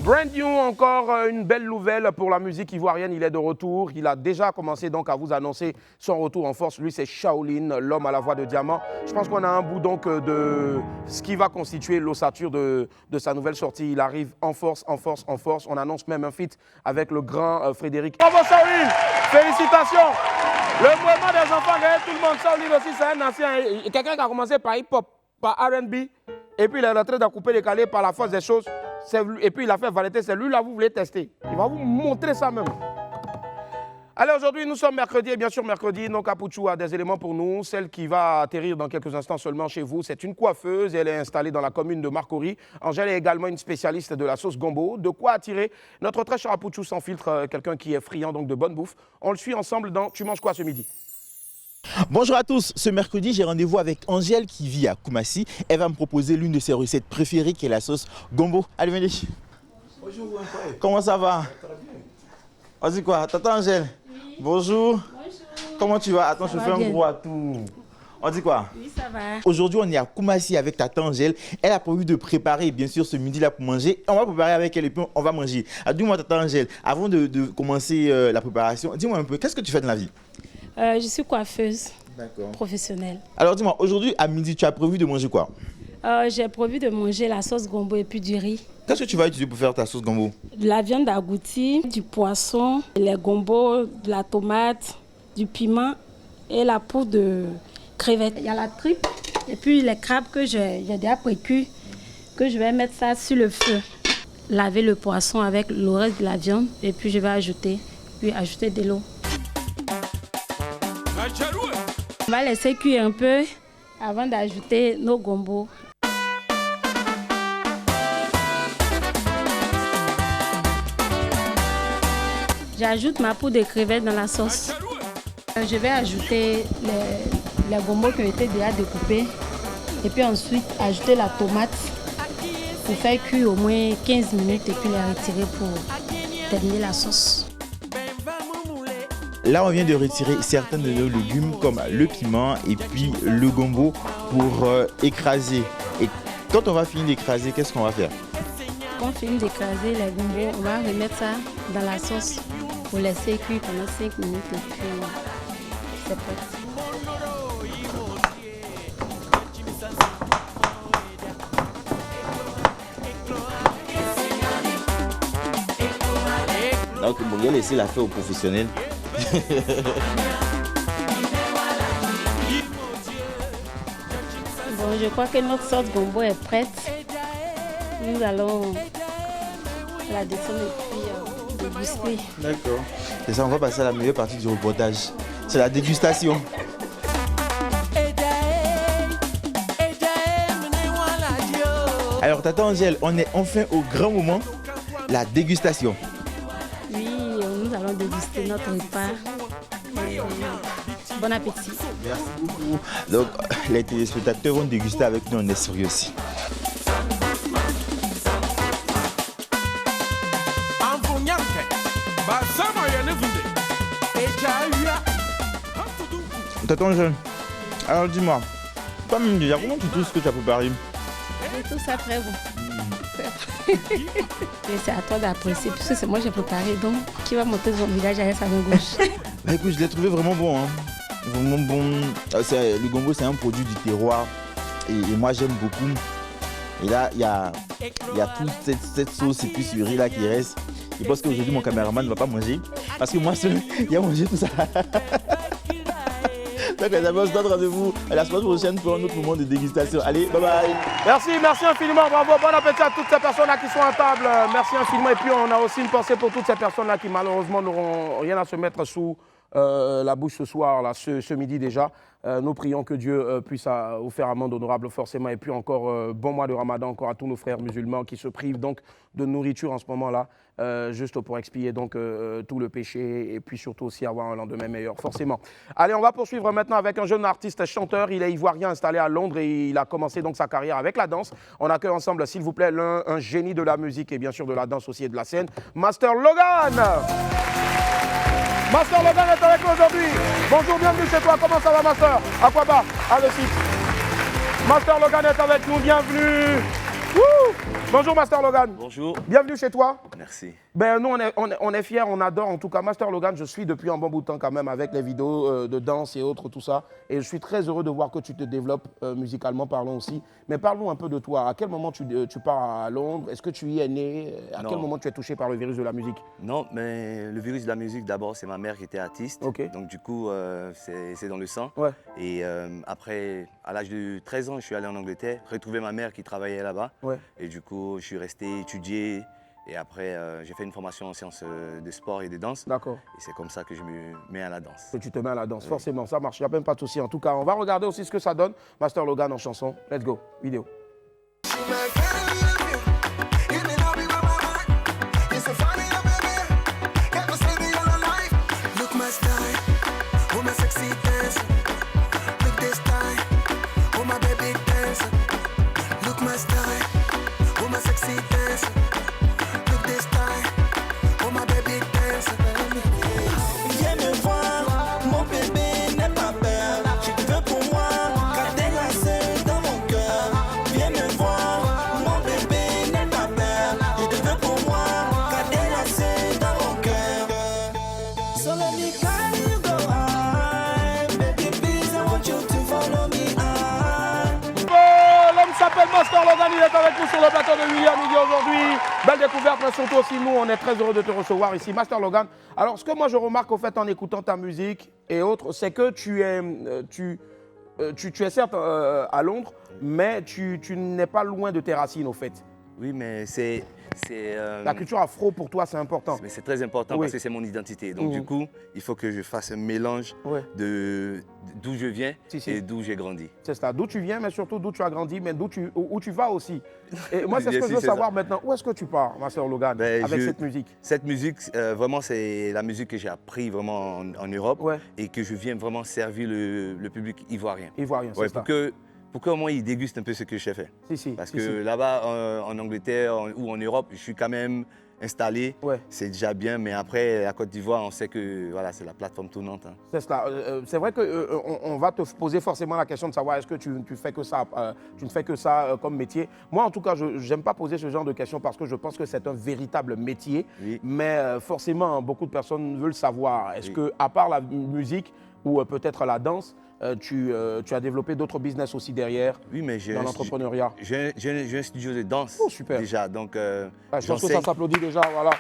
Brand new, encore une belle nouvelle pour la musique ivoirienne. Il est de retour. Il a déjà commencé donc à vous annoncer son retour en force. Lui, c'est Shaolin, l'homme à la voix de diamant. Je pense qu'on a un bout donc de ce qui va constituer l'ossature de sa nouvelle sortie. Il arrive en force, en force, en force. On annonce même un feat avec le grand Frédéric. Bravo Shaolin! Félicitations! Le mouvement des enfants gagne tout le monde. Shaolin aussi, c'est un ancien. Quelqu'un qui a commencé par hip-hop, par R&B. Et puis il est rentré dans couper décalé par la force des choses. Et puis il a fait valider, c'est lui là, vous voulez tester. Il va vous montrer ça même. Allez, aujourd'hui, nous sommes mercredi, et bien sûr, mercredi, nos Capuchou a des éléments pour nous. Celle qui va atterrir dans quelques instants seulement chez vous, c'est une coiffeuse. Elle est installée dans la commune de Marcory. Angèle est également une spécialiste de la sauce gombo. De quoi attirer notre très cher Capuchou sans filtre, quelqu'un qui est friand donc de bonne bouffe. On le suit ensemble dans Tu manges quoi ce midi? Bonjour à tous, ce mercredi j'ai rendez-vous avec Angèle qui vit à Koumassi. Elle va me proposer l'une de ses recettes préférées qui est la sauce gombo. Allez venez. Bonjour. Comment ça va? Très bien. Vas-y quoi, t'attends Angèle? Oui. Bonjour. Bonjour. Comment tu vas? Attends, je fais un gros à tout. On dit quoi? Oui, ça va. Aujourd'hui, on est à Koumassi avec tata Angèle. Elle a prévu de préparer, bien sûr, ce midi-là pour manger. On va préparer avec elle et puis on va manger. Dis-moi, tata Angèle, avant de commencer la préparation, dis-moi un peu, qu'est-ce que tu fais dans la vie? Je suis coiffeuse professionnelle. Alors dis-moi, aujourd'hui à midi, tu as prévu de manger quoi? J'ai prévu de manger la sauce gombo et puis du riz. Qu'est-ce que tu vas utiliser pour faire ta sauce gombo? De la viande agoutie, du poisson, les gombos, de la tomate, du piment et la peau de crevettes. Il y a la tripe et puis les crabes que j'ai déjà précuits, que je vais mettre ça sur le feu. Laver le poisson avec le reste de la viande et puis je vais ajouter de l'eau. On va laisser cuire un peu avant d'ajouter nos gombos. J'ajoute ma poudre de crevettes dans la sauce. Je vais ajouter les gombos qui ont été déjà découpés et puis ensuite ajouter la tomate pour faire cuire au moins 15 minutes et puis les retirer pour terminer la sauce. Là, on vient de retirer certains de nos légumes comme le piment et puis le gombo pour écraser. Et quand on va finir d'écraser, qu'est-ce qu'on va faire? Quand on finit d'écraser les gombos, on va remettre ça dans la sauce pour laisser cuire pendant 5 minutes et puis c'est prêt. Donc, on va laisser l'affaire aux professionnels. Bon, je crois que notre sauce gombo est prête. Nous allons la descendre et puis déguster. D'accord. Et ça, on va passer à la meilleure partie du reportage. C'est la dégustation. Alors, tata Angèle, on est enfin au grand moment, la dégustation. Oui, nous allons déguster notre repas. Bon appétit. Merci beaucoup. Donc, les téléspectateurs vont déguster avec nous, on est sérieux aussi. Tata Angèle, alors dis-moi, toi-même déjà, comment tu trouves ce que tu as préparé? tout ça très bon. Et c'est à toi d'apprécier, puisque c'est moi qui j'ai préparé, donc qui va monter son village avec sa main gauche. Bah, écoute, je l'ai trouvé vraiment bon. Hein. Vraiment bon. Le gombo, c'est un produit du terroir. Et moi, j'aime beaucoup. Et là, il y a toute cette sauce et puis ce riz là qui reste. Je pense qu'aujourd'hui, mon caméraman ne va pas manger. Parce que moi seul, il a mangé tout ça. Donc, les amis, on se donne rendez-vous à la semaine prochaine pour un autre moment de dégustation. Allez, bye bye. Merci infiniment, bravo, bon appétit à toutes ces personnes-là qui sont à table. Merci infiniment. Et puis, on a aussi une pensée pour toutes ces personnes-là qui, malheureusement, n'auront rien à se mettre sous la bouche ce soir, là, ce midi déjà. Nous prions que Dieu puisse vous faire amende honorable forcément. Et puis encore, bon mois de Ramadan encore à tous nos frères musulmans qui se privent donc de nourriture en ce moment-là, juste pour expier donc tout le péché et puis surtout aussi avoir un lendemain meilleur, forcément. Allez, on va poursuivre maintenant avec un jeune artiste chanteur. Il est ivoirien installé à Londres et il a commencé donc sa carrière avec la danse. On accueille ensemble, s'il vous plaît, un génie de la musique et bien sûr de la danse aussi et de la scène, Master Logan. Master Logan est avec nous aujourd'hui. Bonjour, bienvenue chez toi. Comment ça va, Master? À quoi bas? À le site. Master Logan est avec nous, bienvenue. Wouh! Bonjour Master Logan. Bonjour. Bienvenue chez toi. Merci. Ben, nous, on est fiers, on adore. En tout cas, Master Logan, je suis depuis un bon bout de temps quand même avec les vidéos de danse et autres, tout ça. Et je suis très heureux de voir que tu te développes musicalement, parlons aussi. Mais parlons un peu de toi. À quel moment tu pars à Londres? Est-ce que tu y es né? À quel moment tu es touché par le virus de la musique? Non, mais le virus de la musique, d'abord, c'est ma mère qui était artiste. Okay. Donc, du coup, c'est dans le sang. Ouais. Et après, à l'âge de 13 ans, je suis allé en Angleterre, retrouver ma mère qui travaillait là-bas. Ouais. Et du coup, je suis resté étudier. Et après, j'ai fait une formation en sciences de sport et de danse. D'accord. Et c'est comme ça que je me mets à la danse. Que tu te mets à la danse, oui. Forcément, ça marche. Il n'y a même pas de souci. En tout cas, on va regarder aussi ce que ça donne. Master Logan en chanson. Let's go. Vidéo. Master Logan, il est avec nous sur le plateau de William Midi aujourd'hui. Belle découverte, mais surtout aussi nous, on est très heureux de te recevoir ici. Master Logan, alors ce que moi je remarque au fait en écoutant ta musique et autres, c'est que tu es certes à Londres, mais tu n'es pas loin de tes racines au fait. Oui, mais c'est... La culture afro pour toi c'est important. Mais c'est très important parce que c'est mon identité. Donc du coup, il faut que je fasse un mélange de d'où je viens et d'où j'ai grandi. C'est ça, d'où tu viens mais surtout d'où tu as grandi, mais où tu vas aussi. Et moi c'est ce que je veux savoir maintenant. Où est-ce que tu pars, Master Logan, avec cette musique? Cette musique, vraiment c'est la musique que j'ai appris vraiment en Europe et que je viens vraiment servir le public ivoirien. Ivoirien, c'est ça. Pour qu'au moins ils dégustent un peu ce que j'ai fait. Parce que là-bas, en Angleterre ou en Europe, je suis quand même installé. C'est déjà bien, mais après, la Côte d'Ivoire, on sait que voilà, c'est la plateforme tournante. Hein. C'est ça. C'est vrai qu'on va te poser forcément la question de savoir est-ce que tu fais que ça, tu ne fais que ça comme métier. Moi, en tout cas, je n'aime pas poser ce genre de questions parce que je pense que c'est un véritable métier. Oui. Mais forcément, beaucoup de personnes veulent savoir. Est-ce que, à part la musique ou peut-être la danse, tu as développé d'autres business aussi derrière, oui, mais dans l'entrepreneuriat. J'ai un studio de danse déjà, donc je pense que ça s'applaudit déjà, voilà.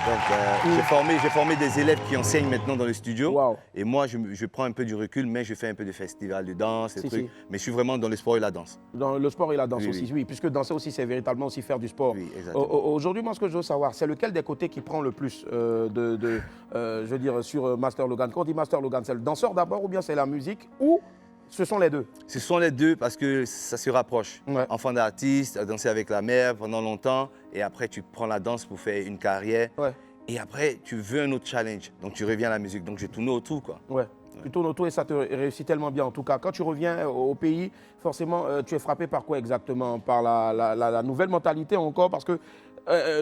Donc j'ai formé des élèves qui enseignent maintenant dans le studio. Wow. Et moi, je prends un peu du recul, mais je fais un peu de festivals de danse, des trucs. Mais je suis vraiment dans le sport et la danse. Dans le sport et la danse aussi, oui. Puisque danser aussi, c'est véritablement aussi faire du sport. Oui, exactement. Aujourd'hui, moi, ce que je veux savoir, c'est lequel des côtés qui prend le plus je veux dire, sur Master Logan. Quand on dit Master Logan, c'est le danseur d'abord ou bien c'est la musique ou ce sont les deux? Ce sont les deux parce que ça se rapproche. Enfant d'artiste, danser avec la mère pendant longtemps et après tu prends la danse pour faire une carrière. Et après tu veux un autre challenge, donc tu reviens à la musique. Donc je tourne autour quoi. Tu tournes autour et ça te réussit tellement bien en tout cas. Quand tu reviens au pays, forcément tu es frappé par quoi exactement? Par la nouvelle mentalité encore parce que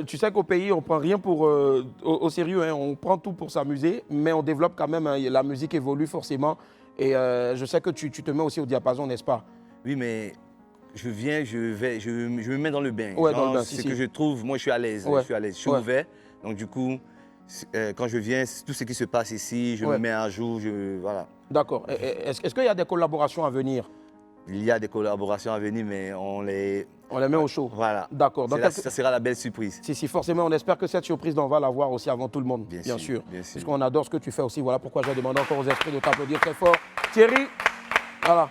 tu sais qu'au pays, on ne prend rien au sérieux, hein. On prend tout pour s'amuser, mais on développe quand même, hein. La musique évolue forcément. Et je sais que tu te mets aussi au diapason, n'est-ce pas? Oui, mais je viens, je me mets dans le bain. Ouais, dans le bain, ce que je trouve, moi je suis à l'aise, je suis ouvert. Donc du coup, quand je viens, tout ce qui se passe ici, je me mets à jour, voilà. D'accord. Est-ce qu'il y a des collaborations à venir? Il y a des collaborations à venir, mais on les met au chaud. Voilà. D'accord. Ça sera la belle surprise. Si, forcément, on espère que cette surprise, on va la voir aussi avant tout le monde. Bien sûr. Parce qu'on adore ce que tu fais aussi. Voilà pourquoi j'ai demandé encore aux esprits de t'applaudir très fort. Thierry, voilà.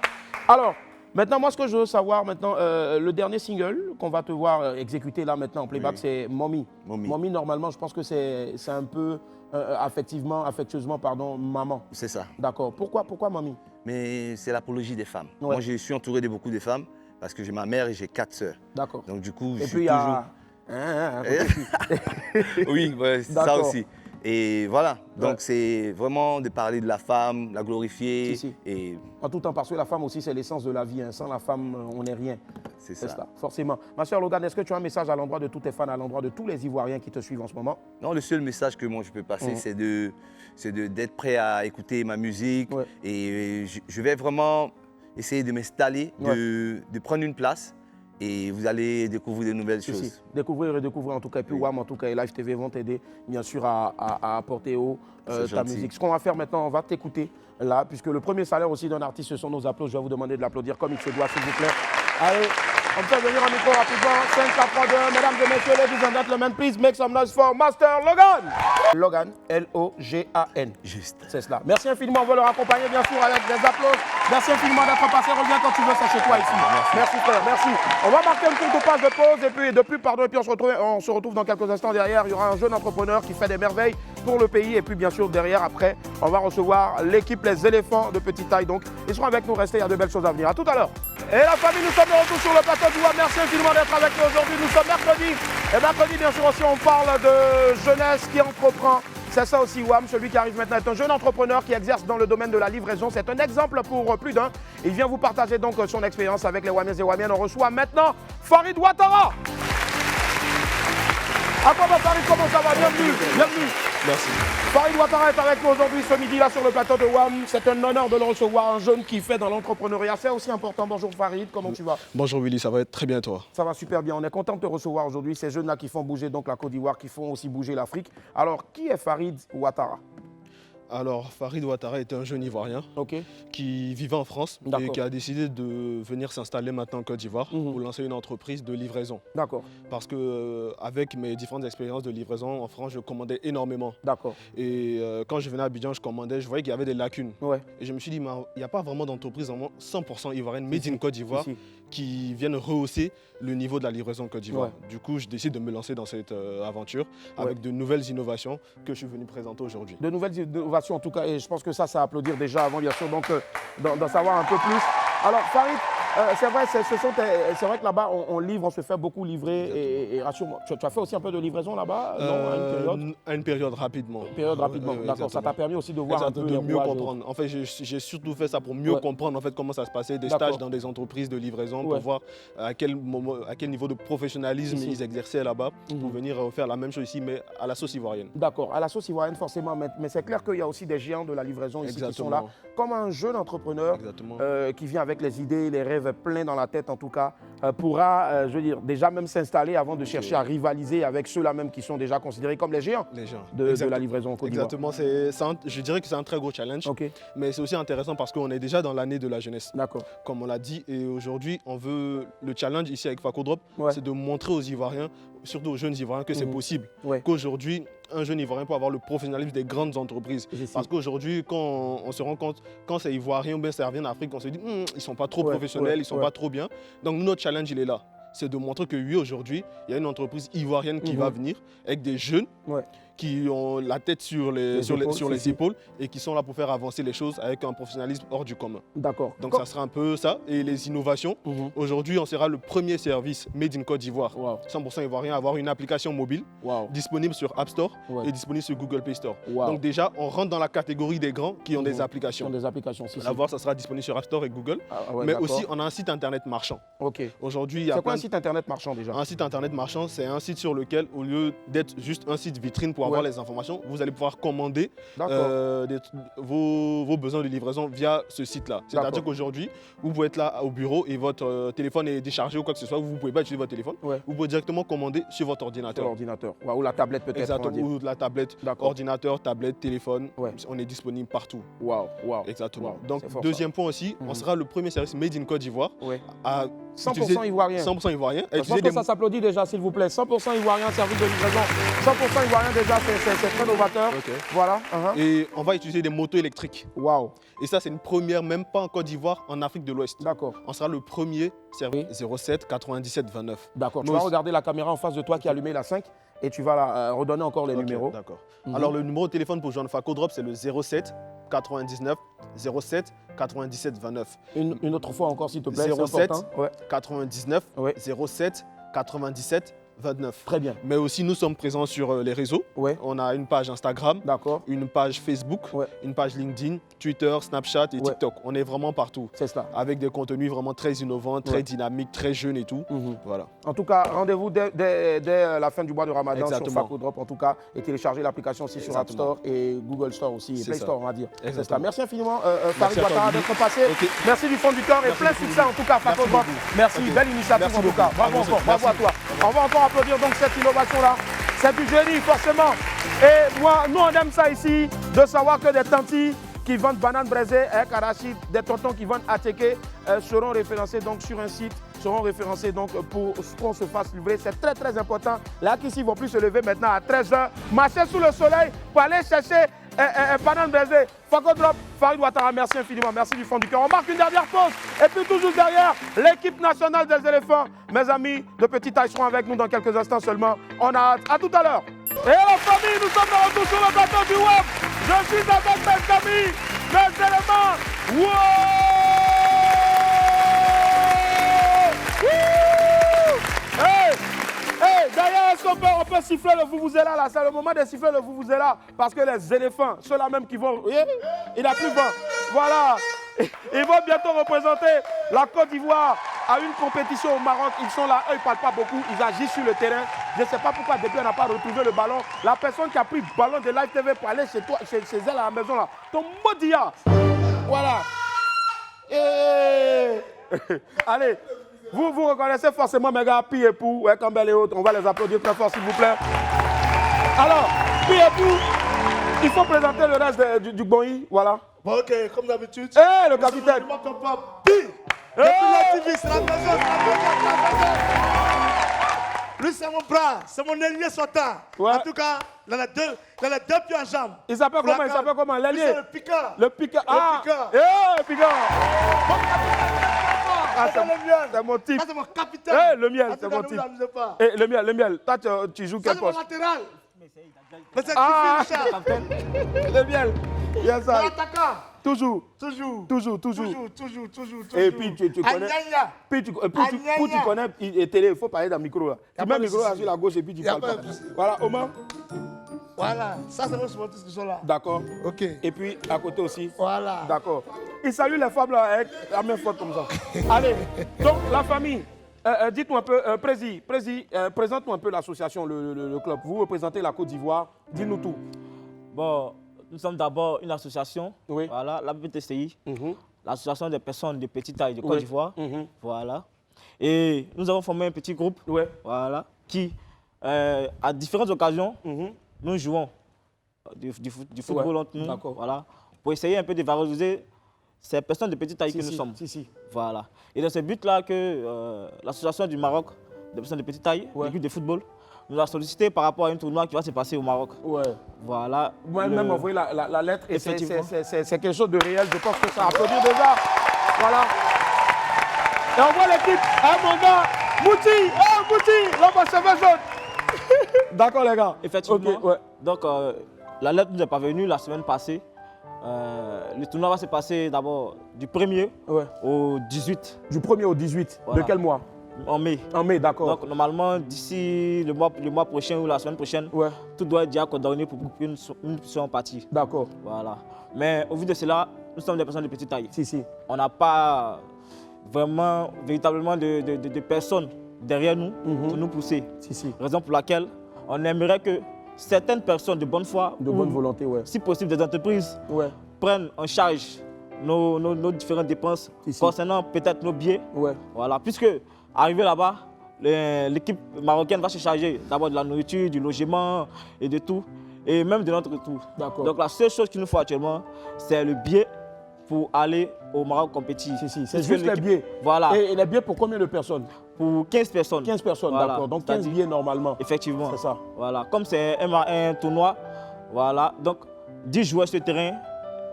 Alors, maintenant, moi, ce que je veux savoir, maintenant, le dernier single qu'on va te voir exécuter là maintenant en playback, c'est Mommy. Mommy, normalement, je pense que c'est un peu affectueusement, maman. C'est ça. D'accord. Pourquoi Mommy? Mais c'est l'apologie des femmes. Moi, je suis entouré de beaucoup de femmes parce que j'ai ma mère et j'ai 4 sœurs. D'accord. Donc, du coup, je suis toujours... Oui, ça aussi. Et voilà, donc c'est vraiment de parler de la femme, la glorifier. Et... En tout temps, parce que la femme aussi, c'est l'essence de la vie. Hein. Sans la femme, on n'est rien. C'est ça. Forcément. Ma soeur Logan, est-ce que tu as un message à l'endroit de tous tes fans, à l'endroit de tous les Ivoiriens qui te suivent en ce moment? Non, le seul message que moi je peux passer, c'est d'être prêt à écouter ma musique. Et je vais vraiment essayer de m'installer, de prendre une place. Et vous allez découvrir de nouvelles choses. Découvrir et redécouvrir en tout cas. Et puis WAM en tout cas et Live TV vont t'aider bien sûr à apporter haut ta musique. Ce qu'on va faire maintenant, on va t'écouter là, puisque le premier salaire aussi d'un artiste, ce sont nos applaudissements. Je vais vous demander de l'applaudir comme il se doit, s'il vous plaît. Allez, on peut venir en micro rapidement. 5, 4, 3, 2, mesdames et messieurs, ladies and gentlemen, please make some noise for Master Logan. Logan, L-O-G-A-N. Juste. C'est cela. Merci infiniment. On va le raccompagner bien sûr avec des applaudissements. Merci infiniment d'être passé. Reviens quand tu veux, c'est chez toi ici. Merci frère, merci. On va marquer une courte page de pause et puis on se retrouve dans quelques instants derrière. Il y aura un jeune entrepreneur qui fait des merveilles pour le pays. Et puis bien sûr derrière, après, on va recevoir l'équipe Les Éléphants de petite taille. Donc ils seront avec nous. Restez, il y a de belles choses à venir. À tout à l'heure. Et la famille, nous sommes de retour sur le plateau du WAM. Merci infiniment d'être avec nous aujourd'hui. Nous sommes mercredi. Et mercredi, bien sûr aussi, on parle de jeunesse qui entreprend. C'est ça aussi WAM, celui qui arrive maintenant est un jeune entrepreneur qui exerce dans le domaine de la livraison. C'est un exemple pour plus d'un. Il vient vous partager donc son expérience avec les Wamiens et Wamiennes. On reçoit maintenant Farid Ouattara. Attends, Farid, comment ça va? Bienvenue. Bienvenue. Merci. Farid Ouattara est avec nous aujourd'hui ce midi là sur le plateau de WAM. C'est un honneur de le recevoir, un jeune qui fait dans l'entrepreneuriat. C'est aussi important. Bonjour Farid, comment tu vas? Bonjour Willy, ça va très bien toi? Ça va super bien. On est content de te recevoir aujourd'hui. Ces jeunes là qui font bouger donc la Côte d'Ivoire, qui font aussi bouger l'Afrique. Alors, qui est Farid Ouattara? Alors, Farid Ouattara est un jeune Ivoirien qui vivait en France et qui a décidé de venir s'installer maintenant en Côte d'Ivoire pour lancer une entreprise de livraison. D'accord. Parce qu'avec mes différentes expériences de livraison en France, je commandais énormément. D'accord. Et quand je venais à Abidjan, je commandais, je voyais qu'il y avait des lacunes. Ouais. Et je me suis dit, il n'y a pas vraiment d'entreprise 100% ivoirienne, made in Côte d'Ivoire, qui viennent rehausser le niveau de la livraison en Côte d'Ivoire. Ouais. Du coup, je décide de me lancer dans cette aventure avec de nouvelles innovations que je suis venu présenter aujourd'hui. De nouvelles innovations en tout cas, et je pense que ça à applaudir déjà avant bien sûr, donc d'en savoir un peu plus. Alors Farid, c'est vrai que là-bas on livre, on se fait beaucoup livrer et rassure-moi, tu as fait aussi un peu de livraison là-bas à une période rapidement. D'accord, ça t'a permis aussi de voir un peu de mieux comprendre. En fait, j'ai surtout fait ça pour mieux comprendre en fait comment ça se passait, des stages dans des entreprises de livraison pour voir à quel niveau de professionnalisme ils exerçaient là-bas pour venir faire la même chose ici mais à la sauce ivoirienne. D'accord, à la sauce ivoirienne forcément, mais c'est clair qu'il y a aussi des géants de la livraison ici qui sont là, comme un jeune entrepreneur qui vient avec les idées, les rêves pleins dans la tête en tout cas, pourra, je veux dire, déjà même s'installer avant de chercher à rivaliser avec ceux-là même qui sont déjà considérés comme les géants de la livraison en Côte d'Ivoire. Exactement, je dirais que c'est un très gros challenge, mais c'est aussi intéressant parce qu'on est déjà dans l'année de la jeunesse, comme on l'a dit, et aujourd'hui on veut, le challenge ici avec Facodrop, c'est de montrer aux Ivoiriens, surtout aux jeunes Ivoiriens, que c'est possible, qu'aujourd'hui, un jeune Ivoirien peut avoir le professionnalisme des grandes entreprises. Parce qu'aujourd'hui, quand on se rend compte, quand c'est Ivoirien ou bien ça revient d'Afrique, on se dit ils ne sont pas trop professionnels, ils ne sont pas trop bien. Donc notre challenge, il est là. C'est de montrer que oui, aujourd'hui, il y a une entreprise ivoirienne qui va venir avec des jeunes qui ont la tête sur les épaules et qui sont là pour faire avancer les choses avec un professionnalisme hors du commun. D'accord. Donc ça sera un peu ça. Et les innovations, aujourd'hui, on sera le premier service made in Côte d'Ivoire, 100% ivoirien, à avoir une application mobile disponible sur App Store et disponible sur Google Play Store. Donc déjà, on rentre dans la catégorie des grands qui ont des applications. Là, ça sera disponible sur App Store et Google. Mais aussi, on a un site internet marchand. Aujourd'hui, il y a un site internet marchand déjà? Un site internet marchand, c'est un site sur lequel, au lieu d'être juste un site vitrine pour pour avoir les informations. Vous allez pouvoir commander vos besoins de livraison via ce site-là. C'est-à-dire qu'aujourd'hui, vous pouvez être là au bureau et votre téléphone est déchargé ou quoi que ce soit. Vous ne pouvez pas utiliser votre téléphone. Vous pouvez directement commander sur votre ordinateur. Ou la tablette peut-être. Exactement. Ou la tablette, ordinateur, tablette, téléphone. On est disponible partout. Waouh. Exactement. Donc, deuxième point aussi, on sera le premier service Made in Côte d'Ivoire à 100% ivoirien. 100% ivoirien. Je pense que ça s'applaudit déjà, s'il vous plaît. 100% ivoirien, service de livraison. 100% ivoirien déjà, c'est très novateur. Voilà. Et on va utiliser des motos électriques. Waouh. Et ça, c'est une première, même pas en Côte d'Ivoire, en Afrique de l'Ouest. D'accord. On sera le premier service 07 97 29. D'accord. Tu vas regarder la caméra en face de toi qui est allumée, la 5, et tu vas redonner encore les numéros. D'accord. Alors, le numéro de téléphone pour joindre FacoDrop, c'est le 07 99 07 97 29. Une autre fois encore, s'il te plaît. 07 99 07 97 29. Très bien. Mais aussi, nous sommes présents sur les réseaux. On a une page Instagram, une page Facebook, une page LinkedIn, Twitter, Snapchat et TikTok. On est vraiment partout. C'est ça. Avec des contenus vraiment très innovants, très dynamiques, très jeunes et tout. Voilà. En tout cas, rendez-vous dès la fin du mois de Ramadan sur FacoDrop, en tout cas, et téléchargez l'application aussi sur App Store et Google Store aussi, et Play Store, on va dire. C'est ça. Merci infiniment, Farid Ouattara, d'être passé. Merci du fond du cœur et plein succès en tout cas, FacoDrop. Merci, belle initiative en tout cas. Bravo encore, bravo à toi. On va encore applaudir donc cette innovation-là. C'est du génie, forcément. Et moi, nous, on aime ça ici, de savoir que des tantis qui vendent bananes braisées avec arachide, des tontons qui vendent attiqué seront référencés donc sur un site, seront référencés donc pour qu'on se fasse livrer. C'est très très important. Là, ici, ils ne vont plus se lever maintenant à 13h, marcher sous le soleil pour aller chercher bananes braisées. FacoDrop, Farid Ouattara, merci infiniment, merci du fond du cœur. On marque une dernière pause et puis toujours derrière, l'équipe nationale des éléphants. Mes amis de Petite Taille seront avec nous dans quelques instants seulement. On a hâte. À tout à l'heure. Et la famille, nous sommes de retour sur le plateau du web. Je suis avec mes amis, mes éléments. Wow! Hey, d'ailleurs, est-ce qu'on peut siffler le Vuvuzela là? C'est le moment de siffler le Vuvuzela parce que les éléphants, ceux-là même qui vont... Il n'a plus vent. Voilà. Ils vont bientôt représenter la Côte d'Ivoire à une compétition au Maroc. Ils sont là, eux, ils ne parlent pas beaucoup, ils agissent sur le terrain. Je ne sais pas pourquoi depuis on n'a pas retrouvé le ballon. La personne qui a pris le ballon de Live TV pour aller chez toi, chez elle à la maison là, ton maudit. Voilà. Allez. Vous reconnaissez forcément mes gars, Pi et Pou, Campbell et autres. On va les applaudir très fort s'il vous plaît. Alors, Pi et Pou, il faut présenter le reste du Bonny, voilà. Bon, ok, comme d'habitude. Eh, le capitaine. Je m'appelle pas Pi. Depuis la TV, c'est la maison, Lui, c'est mon bras, c'est mon ailier sortant. En tout cas, il a les deux pieds en jambes. Il s'appelle comment, l'ailier? C'est le piqueur. Le piqueur. Ah, le piqueur. Le piqueur. Ah, c'est le miel. C'est mon type. Ça, c'est mon capitaine. Le miel, c'est mon type. Le miel. Toi, tu joues quel poste? Ça, c'est mon latéral. Mais c'est le miel. Il y a ça. L'attaquant. Toujours. Et puis, tu connais. Puis, tu connais télé, il faut parler dans le micro là. Tu mets le micro là sur la gauche et puis tu parles pas. Voilà, Omar. Voilà, ça c'est nos supporters qui sont là. D'accord. Ok. Et puis à côté aussi. Voilà. D'accord. Il salue les femmes là avec la même faute comme ça. Allez, donc la famille, dites-nous un peu, présente-nous un peu l'association, le club. Vous représentez la Côte d'Ivoire, dis-nous tout. Bon, nous sommes d'abord une association, voilà, la BTCI, l'association des personnes de petite taille de Côte d'Ivoire, voilà. Et nous avons formé un petit groupe, voilà, qui, à différentes occasions, nous jouons du football entre nous, voilà, pour essayer un peu de valoriser ces personnes de petite taille que nous sommes. Voilà. Et dans ce but-là que l'association du Maroc, des personnes de petite taille, l'équipe de football, nous a sollicité par rapport à un tournoi qui va se passer au Maroc. Voilà. Moi-même envoyé la lettre et c'est quelque chose de réel. Je pense que ça applaudit déjà. Voilà. Et on voit l'équipe. Mon gars, Mouti, l'homme à cheveux jaunes. D'accord les gars. Effectivement. Donc la lettre nous est parvenue la semaine passée. Le tournoi va se passer d'abord du 1er au 18. Du 1er au 18 voilà. De quel mois? En mai. En mai, d'accord. Donc normalement, d'ici le mois prochain ou la semaine prochaine, tout doit être déjà condamné pour qu'une soit partie. D'accord. Voilà. Mais au vu de cela, nous sommes des personnes de petite taille. On n'a pas véritablement de personnes derrière nous pour nous pousser. Raison pour laquelle on aimerait que certaines personnes de bonne foi, de bonne volonté, si possible des entreprises, prennent en charge nos différentes dépenses concernant peut-être nos billets. Voilà, puisque arrivé là-bas, l'équipe marocaine va se charger d'abord de la nourriture, du logement et de tout, et même de notre retour. Donc la seule chose qu'il nous faut actuellement, c'est le billet pour aller au Maroc compétir. C'est juste les billets. Voilà. Et les billets pour combien de personnes? Pour 15 personnes. 15 personnes, voilà. D'accord. Donc 15 billets normalement. Effectivement. C'est ça. Voilà. Comme c'est un tournoi, voilà. Donc 10 joueurs sur le terrain,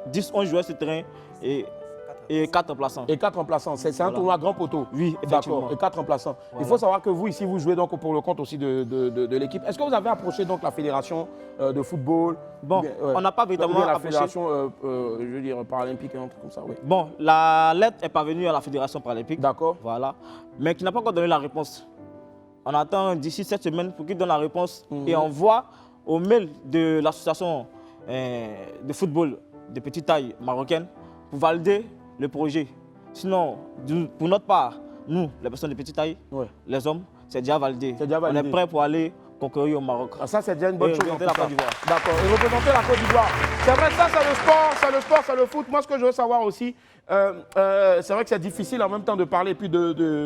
10-11 joueurs sur le terrain et 4 remplaçants. Et 4 remplaçants. C'est un tournoi grand poteau. Oui, effectivement. D'accord. Et 4 remplaçants. Voilà. Il faut savoir que vous, ici, vous jouez donc pour le compte aussi de l'équipe. Est-ce que vous avez approché donc la fédération de football? Bon, on n'a pas véritablement la approché. fédération, je veux dire, paralympique, un truc comme ça, oui. Bon, la lettre est parvenue à la fédération paralympique. D'accord. Voilà. Mais qui n'a pas encore donné la réponse. On attend d'ici cette semaine pour qu'il donne la réponse et on voit au mail de l'association de football de petite taille marocaine pour valider le projet. Sinon, pour notre part, nous, les personnes de petite taille, les hommes, c'est déjà validé. On est prêt pour aller concourir au Maroc. Ah, ça, c'est déjà une bonne chose. La Côte d'Ivoire. D'accord. Et représenter la Côte d'Ivoire. C'est vrai, ça, c'est le sport, c'est le foot. Moi, ce que je veux savoir aussi, c'est vrai que c'est difficile en même temps de parler, puis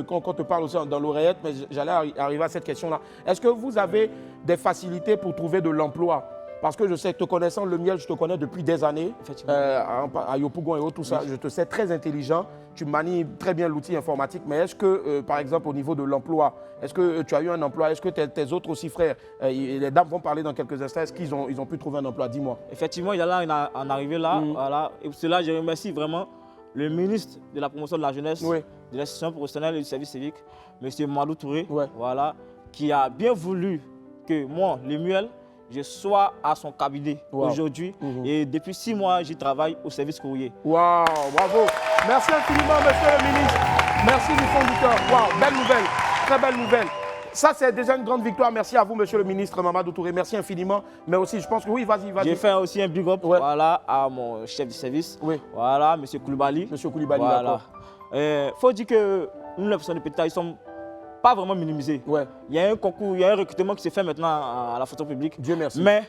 quand on te parle aussi dans l'oreillette, mais j'allais arriver à cette question-là. Est-ce que vous avez des facilités pour trouver de l'emploi? Parce que je sais, te connaissant, le miel, je te connais depuis des années, à Yopougon et autres, tout ça, je te sais très intelligent, tu manies très bien l'outil informatique, mais est-ce que, par exemple, au niveau de l'emploi, est-ce que tu as eu un emploi? Est-ce que tes autres aussi frères, les dames vont parler dans quelques instants, est-ce qu'ils ont pu trouver un emploi? Dis-moi. Effectivement, il y a là en arrivé là, voilà, et pour cela, je remercie vraiment le ministre de la promotion de la jeunesse, de l'institution professionnelle et du service civique, M. Madou Touré, voilà, qui a bien voulu que moi, Lemuel, je sois à son cabinet aujourd'hui et depuis 6 mois, j'y travaille au service courrier. Waouh, bravo. Merci infiniment, monsieur le ministre. Merci du fond du cœur. Waouh, belle nouvelle, très belle nouvelle. Ça, c'est déjà une grande victoire. Merci à vous, monsieur le ministre Mamadou Touré. Merci infiniment. Mais aussi, je pense que oui, vas-y. J'ai fait aussi un big up voilà, à mon chef de service, voilà, monsieur Koulibaly. Monsieur Koulibaly, voilà. Il faut dire que nous, les personnes de petite taille, sommes pas vraiment minimisés. Il y a un concours, il y a un recrutement qui se fait maintenant à la fonction publique. Dieu merci. Mais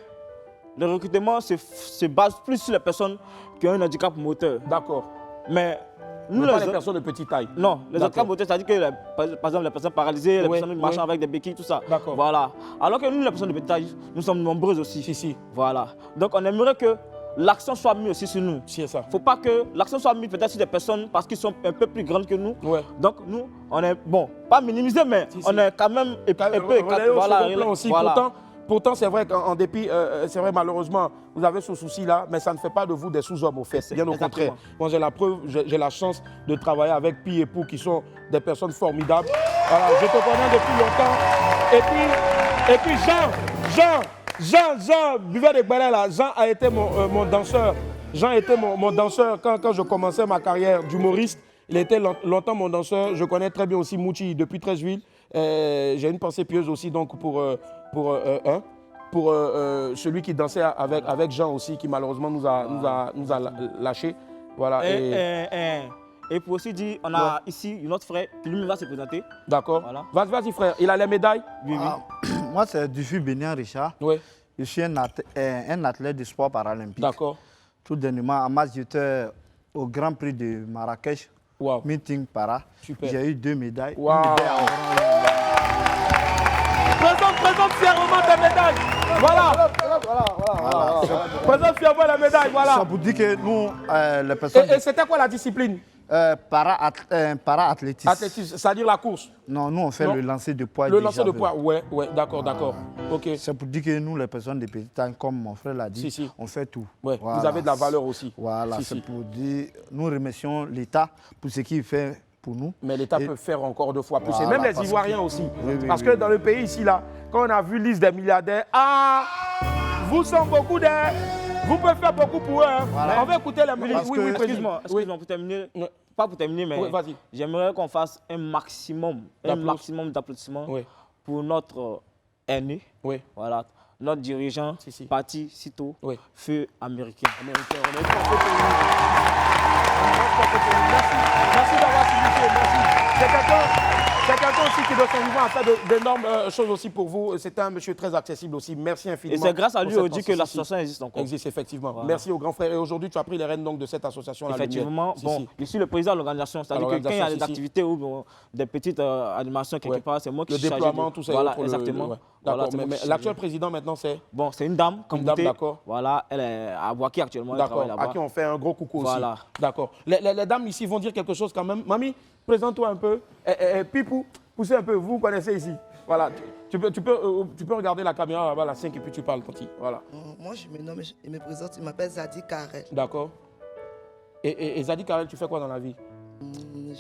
le recrutement se base plus sur les personnes qui ont un handicap moteur. D'accord. Mais nous, pas les personnes de petite taille. Non, les handicaps moteurs, c'est-à-dire que, par exemple, les personnes paralysées, les personnes marchant avec des béquilles, tout ça. D'accord. Voilà. Alors que nous, les personnes de petite taille, nous sommes nombreuses aussi. Si. Voilà. Donc on aimerait que l'accent soit mis aussi sur nous. C'est ça. Il ne faut pas que l'accent soit mis peut-être sur des personnes parce qu'ils sont un peu plus grandes que nous. Donc nous, on est, bon, pas minimisés, mais on est quand même un peu voilà, aussi. Voilà. Pourtant, c'est vrai qu'en dépit, c'est vrai malheureusement, vous avez ce souci-là, mais ça ne fait pas de vous des sous-hommes au fait. Bien au contraire. Moi, j'ai la preuve, j'ai la chance de travailler avec Pi et Pou qui sont des personnes formidables. Voilà, je te connais depuis longtemps. Et puis Jean, buvez des balais là. Jean a été mon danseur. Jean était mon danseur quand je commençais ma carrière d'humoriste. Il était longtemps mon danseur. Je connais très bien aussi Mouchi depuis Treichville. J'ai une pensée pieuse aussi donc pour celui qui dansait avec Jean aussi, qui malheureusement nous a lâchés. Voilà. Et pour aussi dire, on a ici un autre frère qui lui-même va se présenter. D'accord. Voilà. Vas-y frère, il a les médailles? Oui. Moi c'est Dufu Bénian Richard. Oui. Je suis un athlète du sport paralympique. D'accord. Tout dernièrement, en masse, j'étais au Grand Prix de Marrakech. Wow. Meeting para. J'ai eu 2 médailles. Wow. Présente fièrement tes médailles. Voilà. Présente fièrement la médaille. Voilà. Ça vous dit que nous, les personnes. Et c'était quoi la discipline? Para-athlétisme. Athlétisme, c'est-à-dire la course? Non, nous on fait le lancer de poids. Le lancer de poids, ouais, d'accord. Ok. C'est pour dire que nous, les personnes de petite taille, comme mon frère l'a dit, on fait tout. Ouais. Voilà. Vous avez de la valeur aussi. Voilà, c'est pour dire, nous remercions l'État pour ce qu'il fait pour nous. Mais l'État peut faire encore 2 fois plus. Voilà, et même les Ivoiriens aussi. Parce que dans le pays ici, là, quand on a vu liste des milliardaires, vous sont beaucoup d'air. Vous pouvez faire beaucoup pour eux. Hein. Voilà. On va écouter les ministres. Oui, excuse-moi, pour terminer. Pas pour terminer, mais j'aimerais qu'on fasse un maximum d'applaudissements pour notre aîné. Voilà, notre dirigeant, parti Cito, Feu américain. Merci d'avoir suivi. Merci. C'est quelqu'un aussi qui de son vivant a fait d'énormes choses aussi pour vous. C'est un monsieur très accessible aussi. Merci infiniment. Et c'est grâce à lui aujourd'hui que l'association existe encore. Existe effectivement. Voilà. Merci au grand frère. Et aujourd'hui, tu as pris les rênes donc de cette association. Effectivement. Bon, je suis le président de l'organisation. C'est-à-dire que quand il y a des activités ou bon, des petites animations quelque part, c'est moi qui suis chargé. Le déploiement, tout ça. Voilà, exactement. D'accord. Mais l'actuel président maintenant, c'est? Bon, c'est une dame. Une dame, d'accord. Voilà, elle est à Boaki actuellement. D'accord. À qui on fait un gros coucou aussi. Voilà. D'accord. Les dames ici vont dire quelque chose quand même. Mamie, présente-toi un peu. Pipou, poussez un peu. Vous connaissez ici. Voilà. Tu peux regarder la caméra là-bas, la 5, et puis tu parles, petit. Voilà. Moi, je me nomme, je me présente, je m'appelle Zadi Karel. D'accord. Et Zadi Karel, tu fais quoi dans la vie?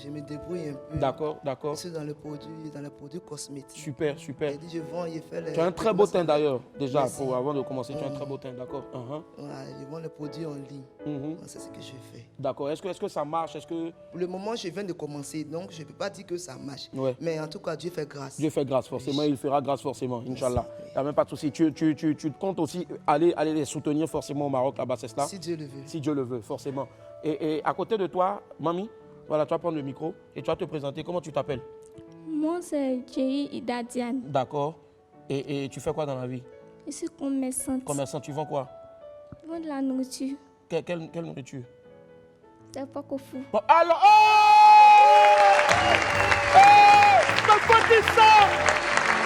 Je me débrouille un peu. D'accord. Je suis dans les produits cosmétiques. Super. Et je vends, je fais les... Tu as un très beau teint d'ailleurs, déjà, avant de commencer. Tu as un très beau teint, d'accord. Je vends les produits en ligne. C'est ce que je fais. D'accord. Est-ce que ça marche? Pour le moment, je viens de commencer, donc je ne peux pas dire que ça marche. Mais en tout cas, Dieu fait grâce. Dieu fait grâce, forcément. Il fera grâce, forcément, Inch'Allah. Il n'y a même pas de souci. Tu comptes aussi aller les soutenir forcément au Maroc, là-bas, c'est cela? Si Dieu le veut. Si Dieu le veut, forcément. Et à côté de toi, mamie, voilà, tu vas prendre le micro et tu vas te présenter. Comment tu t'appelles? Moi, c'est Jerry Idadiane. D'accord. Et tu fais quoi dans la vie? Je suis commerçante. Commerçante, tu vends quoi? Je vends de la nourriture. Quelle nourriture? C'est pas qu'au fou. Bon, alors, ma petite soeur!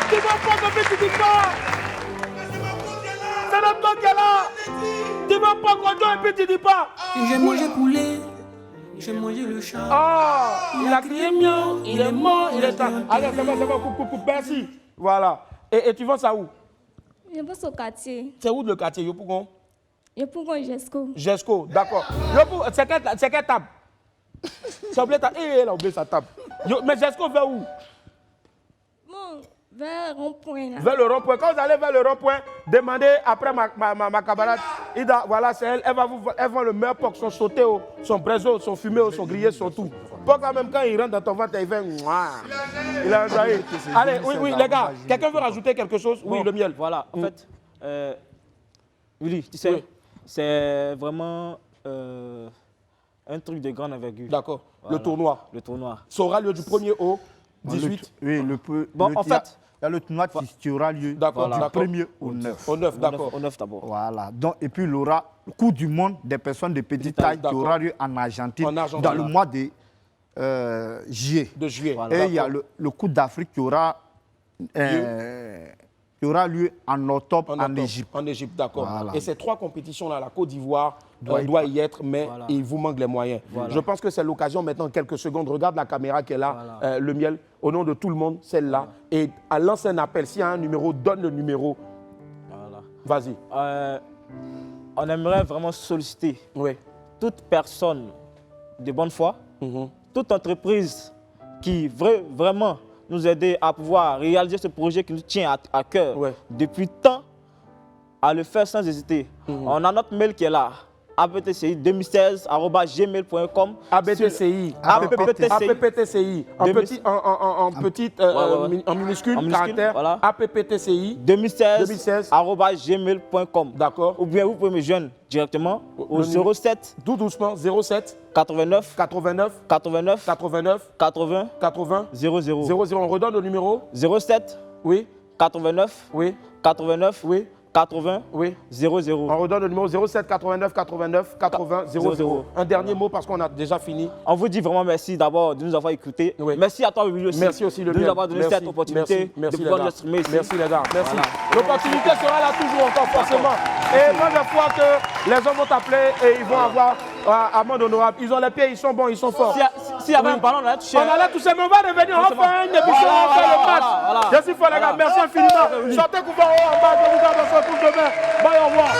Tu vas pas me faire du pas! C'est notre toi qui est là! Tu vas pas conduire et puis tu dis pas! J'ai mangé poulet. J'ai mangé le chat. Il a crié miau, il est mort, il est tard. Allez, c'est bon, coupe, merci. Voilà. Et tu vends ça où? Je vends au quartier. C'est où le quartier? Yopougon? Yopougon, Jesco. Jesco, d'accord. C'est quelle table? C'est oublié ta... elle a oublié sa table. Mais Jesco vers où? Bon, vers le rond-point. Vers le rond-point. Quand vous allez vers le rond-point, demandez après ma camarade. Ida, voilà, c'est elle. Elle vend le meilleur porc, son sauté, son brezo, son fumé, son grillé, son tout. Porc, même quand il rentre dans ton ventre, il fait... Il a enjaillé. Allez, oui, les gars. Quelqu'un veut rajouter quelque chose? Oui, le miel. Voilà, en fait, Willy, tu sais, c'est vraiment un truc de grande envergure. D'accord. Voilà. Le tournoi. Ça aura lieu du 1er au 18. En fait... Il y a le tournoi qui aura lieu du 1er au 9. Au 9, d'accord. Au 9 d'abord. Voilà. Donc, et puis il y aura le Coupe du monde des personnes de petite taille qui aura lieu en Argentine dans le mois de juillet. Voilà. Et il y a le Coupe d'Afrique qui aura lieu en octobre en Égypte. En Égypte, d'accord. Voilà. Et ces 3 compétitions-là, la Côte d'Ivoire doit y être, mais il vous manque les moyens. Voilà. Je pense que c'est l'occasion maintenant, quelques secondes. Regarde la caméra qui est là, le miel, au nom de tout le monde, celle-là. Et à lancer un appel, s'il y a un numéro, donne le numéro. Voilà. Vas-y. On aimerait vraiment solliciter toute personne de bonne foi, toute entreprise qui veut vraiment nous aider à pouvoir réaliser ce projet qui nous tient à cœur depuis tant, à le faire sans hésiter. On a notre mail qui est là, apptci2016@gmail.com. ABTCI. En minuscule, caractère. Voilà. APPTCI 2016@gmail.com. D'accord. Ou bien vous pouvez me joindre directement au 07. Tout doucement, 07 89 89 89 89 80 80 00. 00. On redonne le numéro. 07 oui 89 oui 89 oui 80 oui 00. On redonne le numéro 07 89 89 80 00. Un dernier mot parce qu'on a déjà fini. On vous dit vraiment merci d'abord de nous avoir écoutés. Merci à toi, Willy, aussi. Merci aussi de nous avoir donné cette opportunité de pouvoir nous exprimer ici. Merci les gars. Merci. L'opportunité sera là toujours encore forcément. Et moi je crois que les hommes vont t'appeler et ils vont avoir amende honorable. Ils ont les pieds, ils sont bons, ils sont forts. S'il y avait un ballon, on allait toucher. On allait toucher, mais on va revenir, on va faire une émission, on va faire le match. Je suis fort les gars, merci infiniment. Sortez Kouvaro en bas, je vous garde dans ce coup de main. Bye, au revoir.